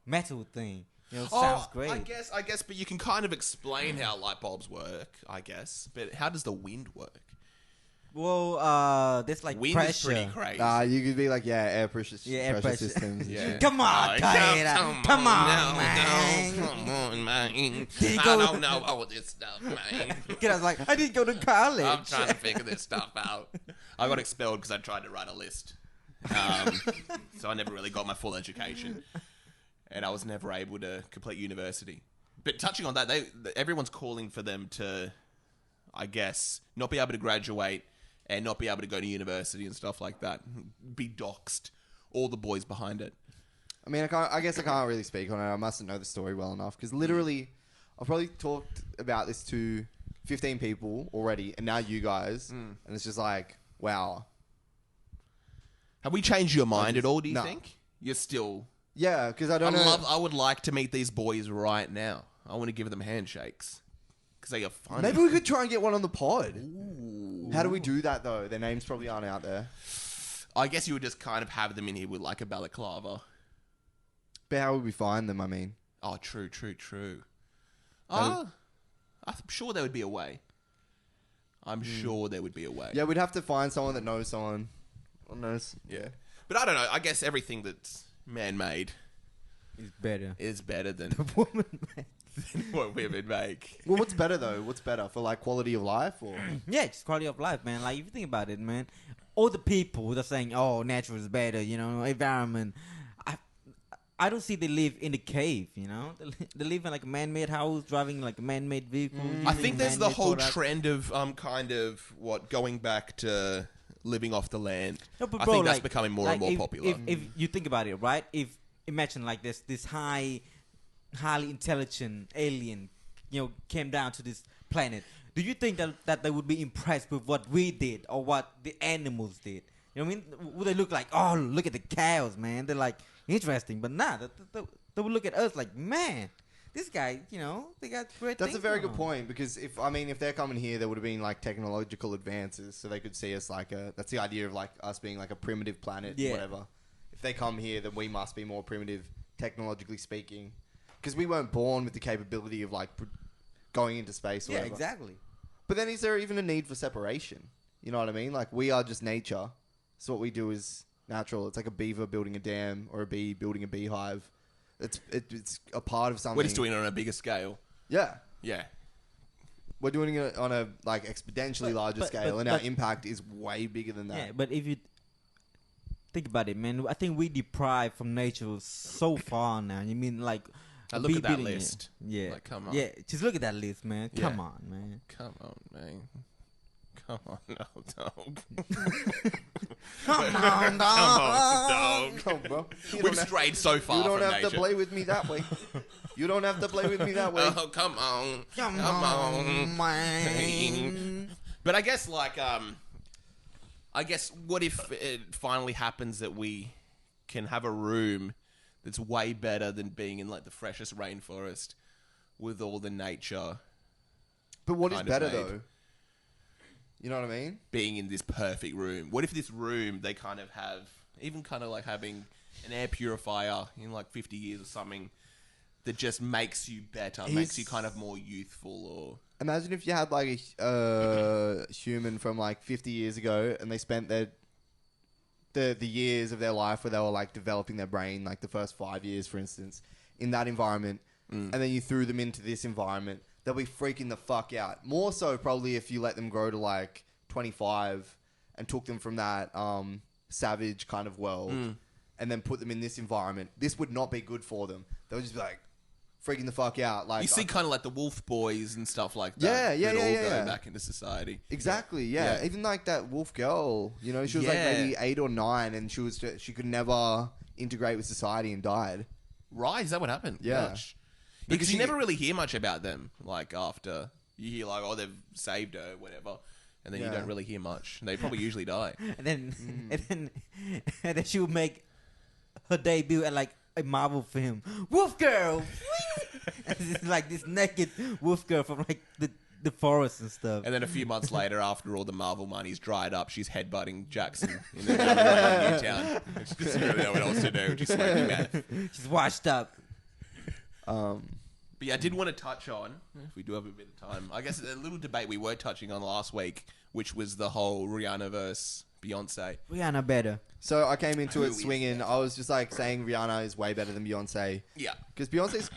Speaker 2: metal thing. Sounds great.
Speaker 1: I guess, but you can kind of explain how light bulbs work, I guess. But how does the wind work?
Speaker 2: Well, there's like
Speaker 1: Wind
Speaker 2: pressure.
Speaker 1: is pretty crazy.
Speaker 4: You could be like, air pressure,
Speaker 2: air
Speaker 4: pressure
Speaker 2: pressure.
Speaker 4: systems. And
Speaker 1: Yeah.
Speaker 4: shit.
Speaker 2: Come on, Taylor. Come on, man.
Speaker 1: Come on, man. I
Speaker 2: go-
Speaker 1: don't know all this stuff, man.
Speaker 2: I was like, I didn't go to college.
Speaker 1: I'm trying to figure this stuff out. I got expelled because I tried to write a list. So I never really got my full education. And I was never able to complete university. But touching on that, everyone's calling for them to, I guess, not be able to graduate and not be able to go to university and stuff like that. Be doxxed. All the boys behind it.
Speaker 4: I mean, I guess I can't really speak on it. I mustn't know the story well enough because literally, I've probably talked about this to 15 people already, and now you guys, and it's just like, wow.
Speaker 1: Have we changed your mind at all, do you
Speaker 4: No.
Speaker 1: think? You're still...
Speaker 4: Yeah, because I don't know.
Speaker 1: I would like to meet these boys right now. I want to give them handshakes. Because they are funny.
Speaker 4: Maybe we could try and get one on the pod. How do we do that though? Their names probably aren't out there.
Speaker 1: I guess you would just kind of have them in here with like a balaclava.
Speaker 4: But how would we find them? I mean,
Speaker 1: Oh, true. I'm sure there would be a way. I'm sure there would be a way.
Speaker 4: yeah, we'd have to find someone that knows someone. Or knows.
Speaker 1: Yeah. But I don't know. I guess everything that's man-made
Speaker 2: It's better.
Speaker 1: is better than
Speaker 2: Woman,
Speaker 1: what women make.
Speaker 4: Well, what's better though? What's better for like quality of life or?
Speaker 2: yeah, just quality of life, man. Like if you think about it, man, all the people that are saying, "Oh, natural is better," environment. I don't see they live in a cave, They live in like a man-made house, driving like a man-made vehicle.
Speaker 1: I
Speaker 2: using
Speaker 1: think there's the
Speaker 2: man-made
Speaker 1: whole
Speaker 2: products.
Speaker 1: trend of going back to living off the land.
Speaker 2: No, but
Speaker 1: I
Speaker 2: bro,
Speaker 1: think that's
Speaker 2: like-
Speaker 1: becoming more
Speaker 2: like
Speaker 1: and more
Speaker 2: if,
Speaker 1: popular.
Speaker 2: If you think about it, right? If imagine like this highly intelligent alien, came down to this planet, do you think that they would be impressed with what we did or what the animals did? You know what I mean? Would they look like, oh, look at the cows, man? They're like interesting, but nah, they would look at us like, man, this guy, they got great.
Speaker 4: That's a
Speaker 2: things
Speaker 4: very
Speaker 2: going
Speaker 4: good
Speaker 2: on.
Speaker 4: point because if they're coming here, there would have been like technological advances, so they could see us like that's the idea of like us being like a primitive planet,
Speaker 2: Yeah.
Speaker 4: whatever. If they come here, then we must be more primitive, technologically speaking, because we weren't born with the capability of like going into space. Or
Speaker 2: Yeah,
Speaker 4: whatever.
Speaker 2: exactly.
Speaker 4: But then, is there even a need for separation? You know what I mean? Like we are just nature, so what we do is natural. It's like a beaver building a dam or a bee building a beehive. It's a part of something.
Speaker 1: We're just doing it on a bigger scale.
Speaker 4: Yeah.
Speaker 1: Yeah.
Speaker 4: We're doing it on a like exponentially larger scale, and our
Speaker 2: but-
Speaker 4: impact is way bigger than that.
Speaker 2: Yeah, but if you think about it, man, I think we deprive from nature so far now. You mean like
Speaker 1: Look at that
Speaker 2: beating it.
Speaker 1: list.
Speaker 2: Yeah,
Speaker 1: Like, come on.
Speaker 2: Yeah, just look at that list, man.
Speaker 1: Yeah.
Speaker 2: Come on, man.
Speaker 1: Come on, man. Come on, no, dog.
Speaker 2: Come on,
Speaker 1: Come on, dog.
Speaker 4: Come on, bro. You
Speaker 1: We've
Speaker 4: don't have-
Speaker 1: strayed so far
Speaker 4: You don't
Speaker 1: from
Speaker 4: have
Speaker 1: nature.
Speaker 4: to play with me that way. You don't have to play with me that way.
Speaker 1: Oh, come on.
Speaker 2: Come on, man.
Speaker 1: But I guess, what if it finally happens that we can have a room that's way better than being in, like, the freshest rainforest with all the nature
Speaker 4: But what is
Speaker 1: kind of
Speaker 4: better
Speaker 1: made.
Speaker 4: though? You know what I mean?
Speaker 1: being in this perfect room? What if this room, they kind of have, even kind of like having an air purifier in, like, 50 years or something that just makes you better, makes you kind of more youthful or...
Speaker 4: Imagine if you had like a human from like 50 years ago, and they spent the years of their life where they were like developing their brain, like the first 5 years, for instance, in that environment, and then you threw them into this environment. They'll be freaking the fuck out. More so probably if you let them grow to like 25 and took them from that savage kind of world and then put them in this environment. This would not be good for them. They would just be like freaking the fuck out. Like
Speaker 1: You see kind of like the Wolf Boys and stuff like
Speaker 4: Yeah,
Speaker 1: that.
Speaker 4: yeah,
Speaker 1: that
Speaker 4: yeah,
Speaker 1: all
Speaker 4: yeah,
Speaker 1: go
Speaker 4: yeah.
Speaker 1: back into society.
Speaker 4: Exactly, yeah.
Speaker 1: Yeah.
Speaker 4: Even like that wolf girl, she was like
Speaker 1: Yeah.
Speaker 4: maybe 8 or 9, and she could never integrate with society and died.
Speaker 1: Right? Is that what happened?
Speaker 4: Yeah.
Speaker 1: Gosh.
Speaker 4: Because
Speaker 1: Because you
Speaker 4: she-
Speaker 1: never really hear much about them, like, after. You hear, like, oh, they've saved her, whatever. And then you
Speaker 4: Yeah.
Speaker 1: don't really hear much. They probably usually die.
Speaker 2: And then and then she would make her debut at like a Marvel film. Wolf Girl. And it's like this naked wolf girl from like the the forest and stuff.
Speaker 1: And then a few months later, after all the Marvel money's dried up, she's headbutting Jackson in the middle of Newtown. She doesn't really know what else to do. She's smoking meth.
Speaker 2: She's washed up.
Speaker 1: But yeah, I did want to touch on, if we do have a bit of time, I guess a little debate we were touching on last week, which was the whole Rihanna versus Beyonce.
Speaker 2: Rihanna better.
Speaker 4: So I came into
Speaker 1: Who
Speaker 4: it
Speaker 1: is
Speaker 4: swinging. I was just like saying Rihanna is way better than Beyonce.
Speaker 1: Yeah.
Speaker 4: Because Beyonce's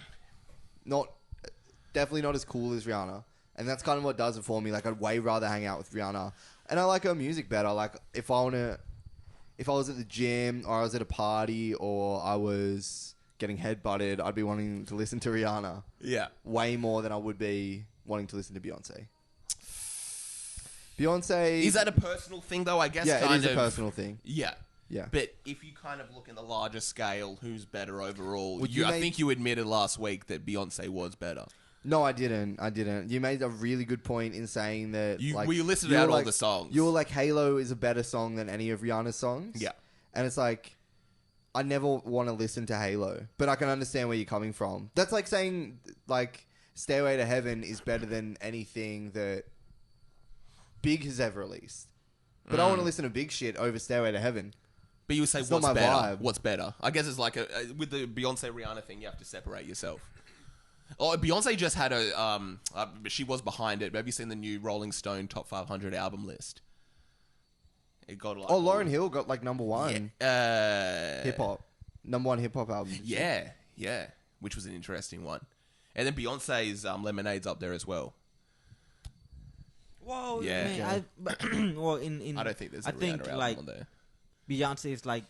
Speaker 4: definitely not as cool as Rihanna. And that's kind of what does it for me. Like, I'd way rather hang out with Rihanna. And I like her music better. Like, if I was at the gym or I was at a party or I was getting headbutted, I'd be wanting to listen to Rihanna
Speaker 1: Yeah.
Speaker 4: way more than I would be wanting to listen to Beyonce. Beyonce...
Speaker 1: Is that a personal thing, though? I guess
Speaker 4: Yeah,
Speaker 1: kind
Speaker 4: it is
Speaker 1: of,
Speaker 4: a personal thing.
Speaker 1: Yeah.
Speaker 4: Yeah.
Speaker 1: But if you kind of look in the larger scale, who's better overall?
Speaker 4: Would
Speaker 1: I
Speaker 4: you make-
Speaker 1: think you admitted last week that Beyonce was better.
Speaker 4: No, I didn't. You made a really good point in saying that...
Speaker 1: Well, you listed out all the songs.
Speaker 4: You were like, Halo is a better song than any of Rihanna's songs.
Speaker 1: Yeah.
Speaker 4: And it's like, I never want to listen to Halo, but I can understand where you're coming from. That's like saying, like, Stairway to Heaven is better than anything that Big has ever released. But I want to listen to Big shit over Stairway to Heaven.
Speaker 1: But you would say,
Speaker 4: It's not
Speaker 1: what's
Speaker 4: my
Speaker 1: better?
Speaker 4: vibe.
Speaker 1: What's better? I guess it's like with the Beyonce Rihanna thing, you have to separate yourself. Oh, Beyonce just had she was behind it. Have you seen the new Rolling Stone Top 500 album list? It got like...
Speaker 4: Oh, Lauryn Hill got like number one
Speaker 1: Yeah.
Speaker 4: hip hop. Number one hip hop album.
Speaker 1: Yeah, which was an interesting one. And then Beyonce's Lemonade's up there as well.
Speaker 2: Whoa,
Speaker 1: Yeah.
Speaker 2: man, well, in
Speaker 1: I don't think there's a
Speaker 2: I think
Speaker 1: Rihanna album
Speaker 2: like
Speaker 1: on there.
Speaker 2: Beyonce is like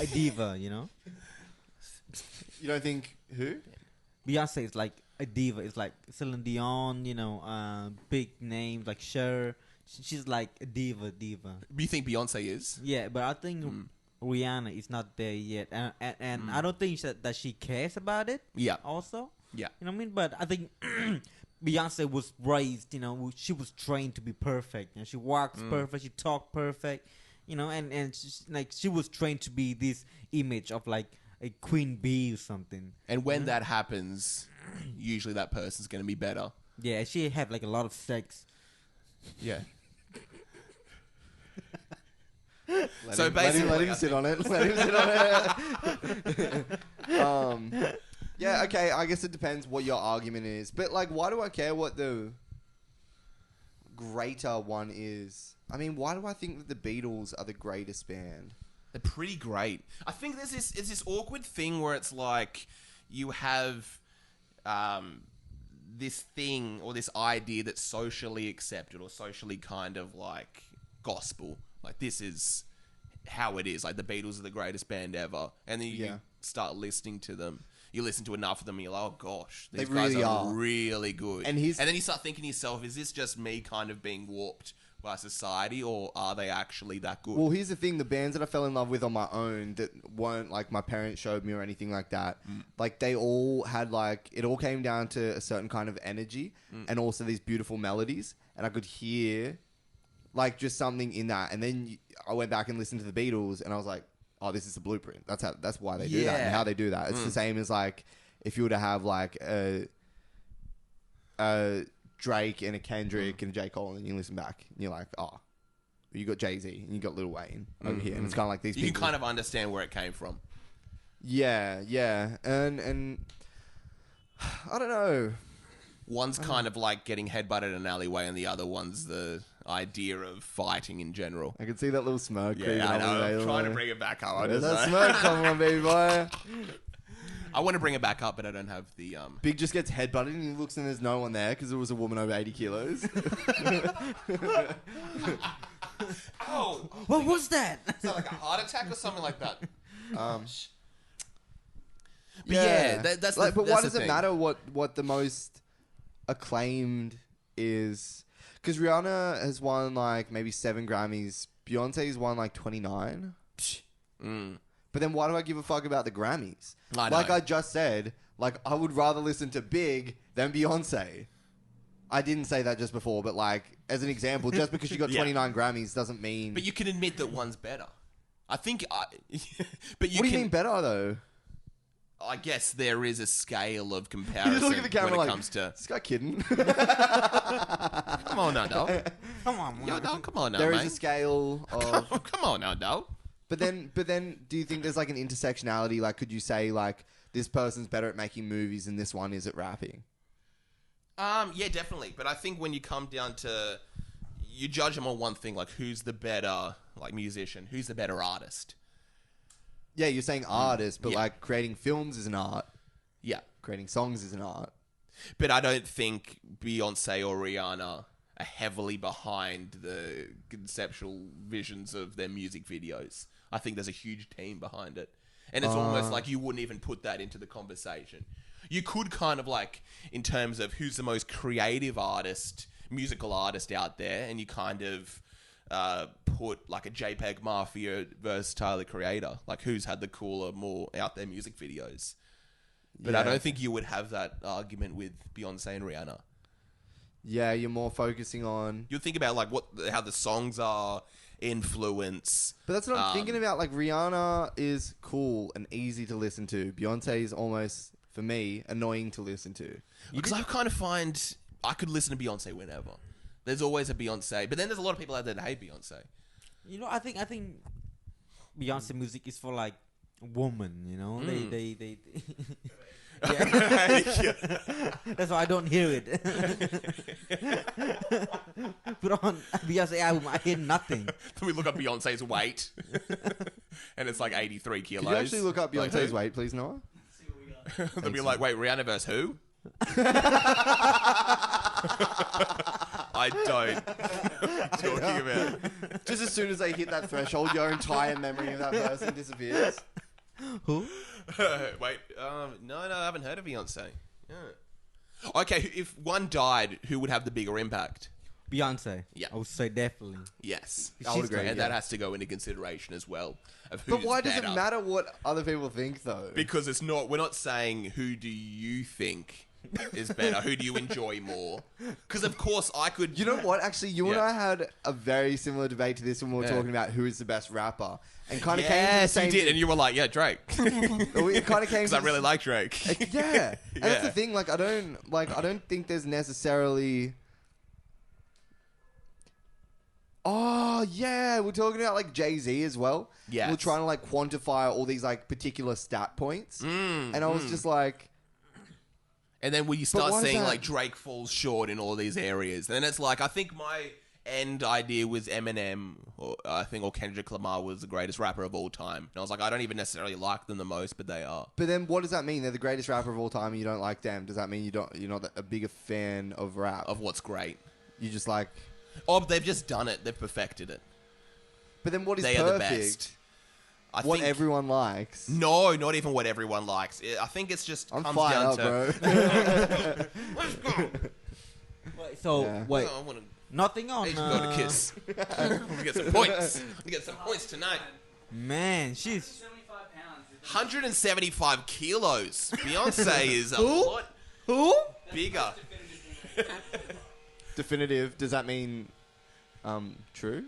Speaker 2: a diva, you know.
Speaker 4: You don't think who?
Speaker 2: Beyonce is like a diva. It's like Celine Dion, you know, big names like Cher. She's like a diva.
Speaker 1: Do you think Beyonce is?
Speaker 2: Yeah, but I think Rihanna is not there yet, and I don't think that she cares about it.
Speaker 1: Yeah.
Speaker 2: Also,
Speaker 1: Yeah.
Speaker 2: you know what I mean. But I think Beyonce was raised, you know, she was trained to be perfect. You know, she walks perfect, she talks perfect, you know, and she's, like she was trained to be this image of like a queen bee or something.
Speaker 1: And when that happens, usually that person's going to be better.
Speaker 2: Yeah, she had like a lot of sex.
Speaker 1: Yeah.
Speaker 4: Let him
Speaker 1: basically,
Speaker 4: sit on it. Let him sit on it. Yeah, okay. I guess it depends what your argument is, but like, why do I care what the greater one is? I mean, why do I think that the Beatles are the greatest band?
Speaker 1: They're pretty great. I think there's this awkward thing where it's like you have this thing or this idea that's socially accepted or socially kind of like gospel. Like, this is how it is. Like, the Beatles are the greatest band ever. And then you start listening to them. You listen to enough of them and you're like, oh gosh, these
Speaker 4: They
Speaker 1: guys
Speaker 4: really
Speaker 1: are
Speaker 4: are.
Speaker 1: really good.
Speaker 4: And
Speaker 1: then you start thinking to yourself, is this just me kind of being warped by society, or are they actually that good?
Speaker 4: Well, here's the thing: the bands that I fell in love with on my own that weren't like my parents showed me or anything like that, like they all had like it all came down to a certain kind of energy and also these beautiful melodies, and I could hear like just something in that. And then I went back and listened to the Beatles, and I was like, oh, this is the blueprint. That's why they do that and how they do that. It's the same as like if you were to have like a Drake and a Kendrick and a J. Cole, and then you listen back and you're like, oh, you got Jay-Z and you got Lil Wayne over here, and it's kind of like these
Speaker 1: you
Speaker 4: people.
Speaker 1: can kind of understand where it came from.
Speaker 4: Yeah, and I don't know.
Speaker 1: One's kind of like getting headbutted in an alleyway, and the other one's the idea of fighting in general.
Speaker 4: I can see that little smirk. creeping
Speaker 1: Yeah, I
Speaker 4: up on
Speaker 1: know.
Speaker 4: your
Speaker 1: I'm trying to
Speaker 4: face.
Speaker 1: bring it back up. I
Speaker 4: There's
Speaker 1: just-
Speaker 4: that smirk coming on, baby boy.
Speaker 1: I want to bring it back up, but I don't have the
Speaker 4: Big just gets headbutted and he looks and there's no one there because it was a woman over 80 kilos.
Speaker 1: Oh,
Speaker 2: What was that?
Speaker 1: is that like a heart attack or something like that? But that's
Speaker 4: like,
Speaker 1: the,
Speaker 4: but
Speaker 1: that's
Speaker 4: why
Speaker 1: the
Speaker 4: does it
Speaker 1: thing.
Speaker 4: matter what the most acclaimed is? Because Rihanna has won like maybe 7 Grammys. Beyonce's won like 29. But then why do I give a fuck about the Grammys?
Speaker 1: I know.
Speaker 4: Like I just said, like I would rather listen to Big than Beyonce. I didn't say that just before, but like as an example, just because you got
Speaker 1: Yeah.
Speaker 4: 29 Grammys doesn't mean.
Speaker 1: But you can admit that one's better. I think. But you
Speaker 4: what do
Speaker 1: can.
Speaker 4: you mean better though?
Speaker 1: I guess there is a scale of
Speaker 4: You
Speaker 1: comparison
Speaker 4: just look at the camera
Speaker 1: when it
Speaker 4: like,
Speaker 1: comes to.
Speaker 4: is this guy kidding?
Speaker 1: Come on now, dog.
Speaker 2: Come on,
Speaker 1: Yo,
Speaker 2: man.
Speaker 1: dog, come on now,
Speaker 4: There
Speaker 1: mate.
Speaker 4: is a scale of...
Speaker 1: Come on now, dog.
Speaker 4: But then, do you think there's like an intersectionality? Like, could you say like this person's better at making movies and this one is at rapping?
Speaker 1: Yeah, definitely. But I think when you come down to, you judge them on one thing, like who's the better like musician, who's the better artist.
Speaker 4: Yeah, you're saying artist, but
Speaker 1: Yeah.
Speaker 4: like creating films is an art,
Speaker 1: Yeah,
Speaker 4: creating songs is an art.
Speaker 1: but I don't think Beyonce or Rihanna are heavily behind the conceptual visions of their music videos. I think there's a huge team behind it, and it's almost like you wouldn't even put that into the conversation. You could kind of like, in terms of who's the most creative artist, musical artist out there, and you kind of put like a JPEG Mafia versus Tyler Creator, like who's had the cooler, more out there music videos. But I
Speaker 4: Yeah.
Speaker 1: don't think you would have that argument with Beyonce and Rihanna.
Speaker 4: Yeah, you're more focusing on.
Speaker 1: You'll think about like how the songs are, influence.
Speaker 4: But that's what I'm thinking about. Like Rihanna is cool and easy to listen to. Beyonce is almost, for me, annoying to listen to.
Speaker 1: Because I kind of find I could listen to Beyonce whenever. There's always a Beyonce, but then there's a lot of people out there that hate Beyonce.
Speaker 2: You know, I think Beyonce music is for like women. You know, they
Speaker 1: Yeah.
Speaker 2: That's why I don't hear it. Put on Beyonce album, I hear nothing.
Speaker 1: Then we look up Beyonce's weight, and it's like 83 kilos.
Speaker 4: Could you actually look up
Speaker 1: Like,
Speaker 4: Beyonce's
Speaker 1: who?
Speaker 4: weight, please, Noah?
Speaker 1: They'll be like, wait, Rihanna versus who? I don't. What are you talking about?
Speaker 4: Just as soon as they hit that threshold, your entire memory of that person disappears.
Speaker 2: Who?
Speaker 1: Wait, no, I haven't heard of Beyonce. Yeah. Okay, if one died, who would have the bigger impact?
Speaker 2: Beyonce.
Speaker 1: Yeah.
Speaker 2: I would say definitely.
Speaker 1: Yes.
Speaker 4: I would agree.
Speaker 1: And
Speaker 4: yeah.
Speaker 1: that has to go into consideration as well. Of who's
Speaker 4: But why does it
Speaker 1: better.
Speaker 4: matter what other people think, though?
Speaker 1: Because it's not. We're not saying who do you think is better. Who do you enjoy more? Because of course I could.
Speaker 4: You know what? Actually, you and
Speaker 1: Yeah.
Speaker 4: I had a very similar debate to this when we were
Speaker 1: Yeah.
Speaker 4: talking about who is the best rapper, and kind of came to the
Speaker 1: Yes,
Speaker 4: same.
Speaker 1: you did, and you were like, "Yeah, Drake,"
Speaker 4: It kind of came.
Speaker 1: because I really like Drake.
Speaker 4: Yeah, and that's the
Speaker 1: Yeah.
Speaker 4: thing. Like, I don't think there's necessarily. Oh yeah, we're talking about like Jay-Z as well.
Speaker 1: Yes.
Speaker 4: We're trying to like quantify all these like particular stat points, and I was just like,
Speaker 1: And then when you start
Speaker 4: why does
Speaker 1: seeing
Speaker 4: that-
Speaker 1: like Drake falls short in all these areas, then it's like I think my end idea was Eminem, or Kendrick Lamar was the greatest rapper of all time. And I was like, I don't even necessarily like them the most, but they are.
Speaker 4: but then what does that mean? They're the greatest rapper of all time, and you don't like them. Does that mean you're not a bigger fan of rap?
Speaker 1: Of what's great.
Speaker 4: You just like.
Speaker 1: Oh, but they've just done it. They've perfected it.
Speaker 4: But then what is
Speaker 1: They
Speaker 4: perfect?
Speaker 1: are the best. I
Speaker 4: What
Speaker 1: think,
Speaker 4: everyone likes.
Speaker 1: No, not even what everyone likes. I think it's just
Speaker 4: I'm
Speaker 1: comes
Speaker 4: fired
Speaker 1: down
Speaker 4: up,
Speaker 1: to.
Speaker 4: bro.
Speaker 1: Let's go.
Speaker 2: Wait, so
Speaker 4: Yeah.
Speaker 2: wait,
Speaker 1: I want to
Speaker 2: nothing on.
Speaker 1: go to Kiss. We get some points. We get some points tonight.
Speaker 2: Man, she's
Speaker 5: 75 pounds.
Speaker 1: 175 kilos. Beyonce is a lot
Speaker 2: who?
Speaker 1: bigger.
Speaker 4: Definitive. Does that mean true?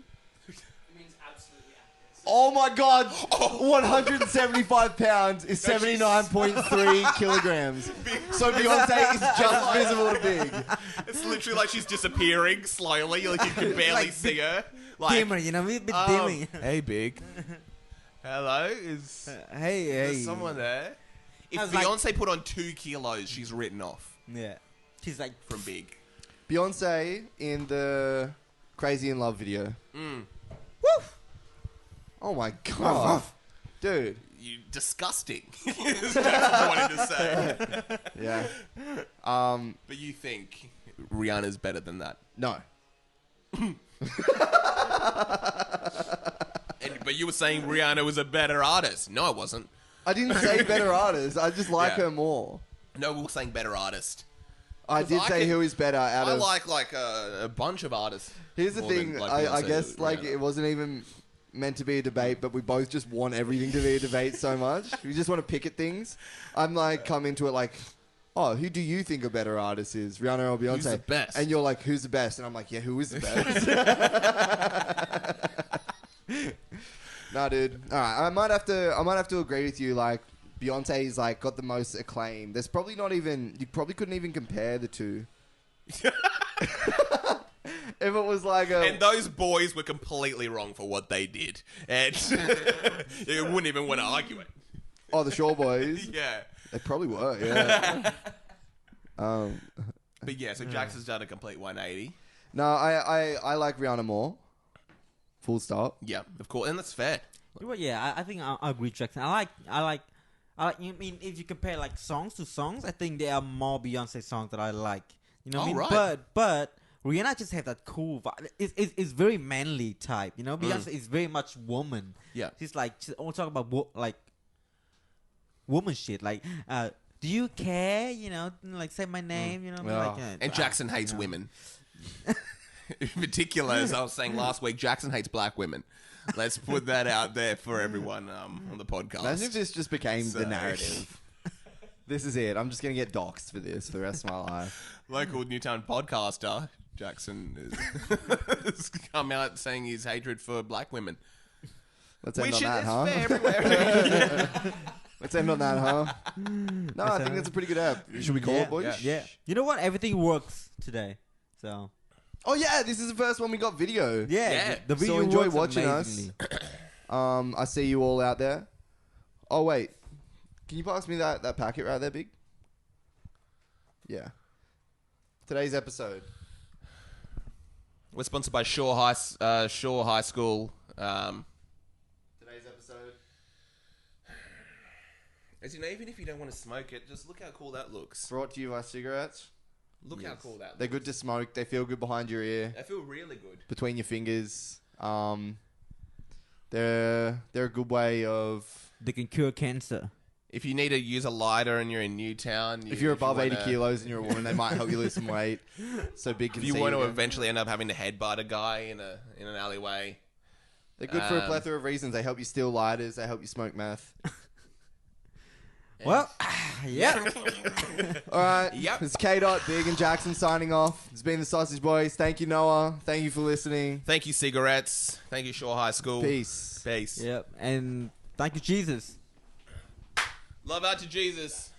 Speaker 5: It means absolutely accurate.
Speaker 4: Oh my god! 175 pounds is 79.3 kilograms. So Beyonce is just as visible to big.
Speaker 1: It's literally like she's disappearing slowly. Like you can barely
Speaker 2: Like
Speaker 1: see her. Like,
Speaker 2: Dimmer, you know, a bit dimming.
Speaker 1: hey, big. Hello, is
Speaker 2: Hey,
Speaker 1: there
Speaker 2: hey.
Speaker 1: someone there? If
Speaker 2: I was like-
Speaker 1: Beyonce put on 2 kilos, she's written off
Speaker 2: Yeah, she's like
Speaker 1: from big.
Speaker 4: Beyonce in the Crazy in Love video.
Speaker 1: Mm.
Speaker 4: Woo! Oh my god. Dude.
Speaker 1: You disgusting. Is what I wanted to say.
Speaker 4: Yeah.
Speaker 1: But you think Rihanna's better than that?
Speaker 4: No.
Speaker 1: But you were saying Rihanna was a better artist. No, I wasn't.
Speaker 4: I didn't say better artist. I just like
Speaker 1: Yeah.
Speaker 4: her more.
Speaker 1: No, we were saying better artist.
Speaker 4: I did
Speaker 1: I
Speaker 4: say
Speaker 1: can-
Speaker 4: who is better out
Speaker 1: I
Speaker 4: of.
Speaker 1: like a bunch of artists.
Speaker 4: Here's the
Speaker 1: more
Speaker 4: thing.
Speaker 1: than, like,
Speaker 4: I
Speaker 1: Beyonce
Speaker 4: guess
Speaker 1: and
Speaker 4: like
Speaker 1: Rihanna.
Speaker 4: it wasn't even meant to be a debate, but we both just want everything to be a debate so much. We just want to pick at things. I'm like come into it like, oh, who do you think a better artist is, Rihanna or Beyonce?
Speaker 1: Who's the best?
Speaker 4: And you're like, who's the best? And I'm like, yeah, who is the best? Nah, dude. All right, I might have to agree with you. Like, Beyonce's like got the most acclaim. There's probably not even. You probably couldn't even compare the two. If it was like a.
Speaker 1: And those boys were completely wrong for what they did. And you wouldn't even want to argue it.
Speaker 4: Oh, the Shore Boys.
Speaker 1: Yeah.
Speaker 4: They probably were. Yeah.
Speaker 1: But yeah, so Jackson's done a complete 180.
Speaker 4: No, I like Rihanna more. Full stop.
Speaker 1: Yeah, of course. And that's fair.
Speaker 2: Well, yeah, I think I agree, Jackson. I like. I mean, if you compare like songs to songs, I think there are more Beyonce songs that I like. You know what I mean?
Speaker 1: right.
Speaker 2: But Rihanna just have that cool vibe. It's very manly type. You know, Beyonce is very much woman.
Speaker 1: Yeah.
Speaker 2: She's all talk about like woman shit. Like, do you care? You know, like say my name. You know,
Speaker 4: Yeah.
Speaker 2: like,
Speaker 1: And Jackson hates women. In particular, as I was saying last week, Jackson hates black women. Let's put that out there for everyone on the podcast.
Speaker 4: Imagine if this just became
Speaker 1: So-
Speaker 4: the narrative. This is it. I'm just gonna get doxxed for this for the rest of my life.
Speaker 1: Local Newtown podcaster Jackson has come out saying his hatred for black women.
Speaker 4: Let's end on
Speaker 1: Which
Speaker 4: that,
Speaker 1: is
Speaker 4: huh?
Speaker 1: fair everywhere.
Speaker 4: Let's end on that, huh? No, I think that's a pretty good app. Should we call it, boys?
Speaker 2: Yeah. You know what? Everything works today. So
Speaker 4: Oh yeah, this is the first one we got video.
Speaker 1: Yeah.
Speaker 2: the video
Speaker 4: So enjoy
Speaker 2: works
Speaker 4: watching
Speaker 2: amazingly.
Speaker 4: us. I see you all out there. Oh wait, can you pass me that packet right there, Big? Yeah. Today's episode.
Speaker 1: We're sponsored by Shore High School.
Speaker 4: Today's episode.
Speaker 1: As you know, even if you don't want to smoke it, just look how cool that looks.
Speaker 4: Brought to you by cigarettes.
Speaker 1: Look how cool that looks.
Speaker 4: They're good to smoke. They feel good behind your ear,
Speaker 1: They feel really good.
Speaker 4: between your fingers. They're a good way of.
Speaker 2: They can cure cancer.
Speaker 1: If you need to use a lighter and you're in Newtown,
Speaker 4: If you're above 80
Speaker 1: wanna-
Speaker 4: kilos and you're a woman, they might help you lose some weight. So Big can
Speaker 1: if you
Speaker 4: see
Speaker 1: want to
Speaker 4: again.
Speaker 1: eventually end up having to headbutt a guy in an alleyway,
Speaker 4: They're good for a plethora of reasons. They help you steal lighters. They help you smoke meth.
Speaker 2: Well, yeah.
Speaker 4: All right.
Speaker 1: Yep.
Speaker 4: It's K. Big and Jackson signing off. It's been the Sausage Boys. Thank you, Noah. Thank you for listening.
Speaker 1: thank you, cigarettes. Thank you, Shore High School.
Speaker 4: Peace.
Speaker 1: Peace.
Speaker 2: Yep. And thank you, Jesus.
Speaker 1: Love out to Jesus.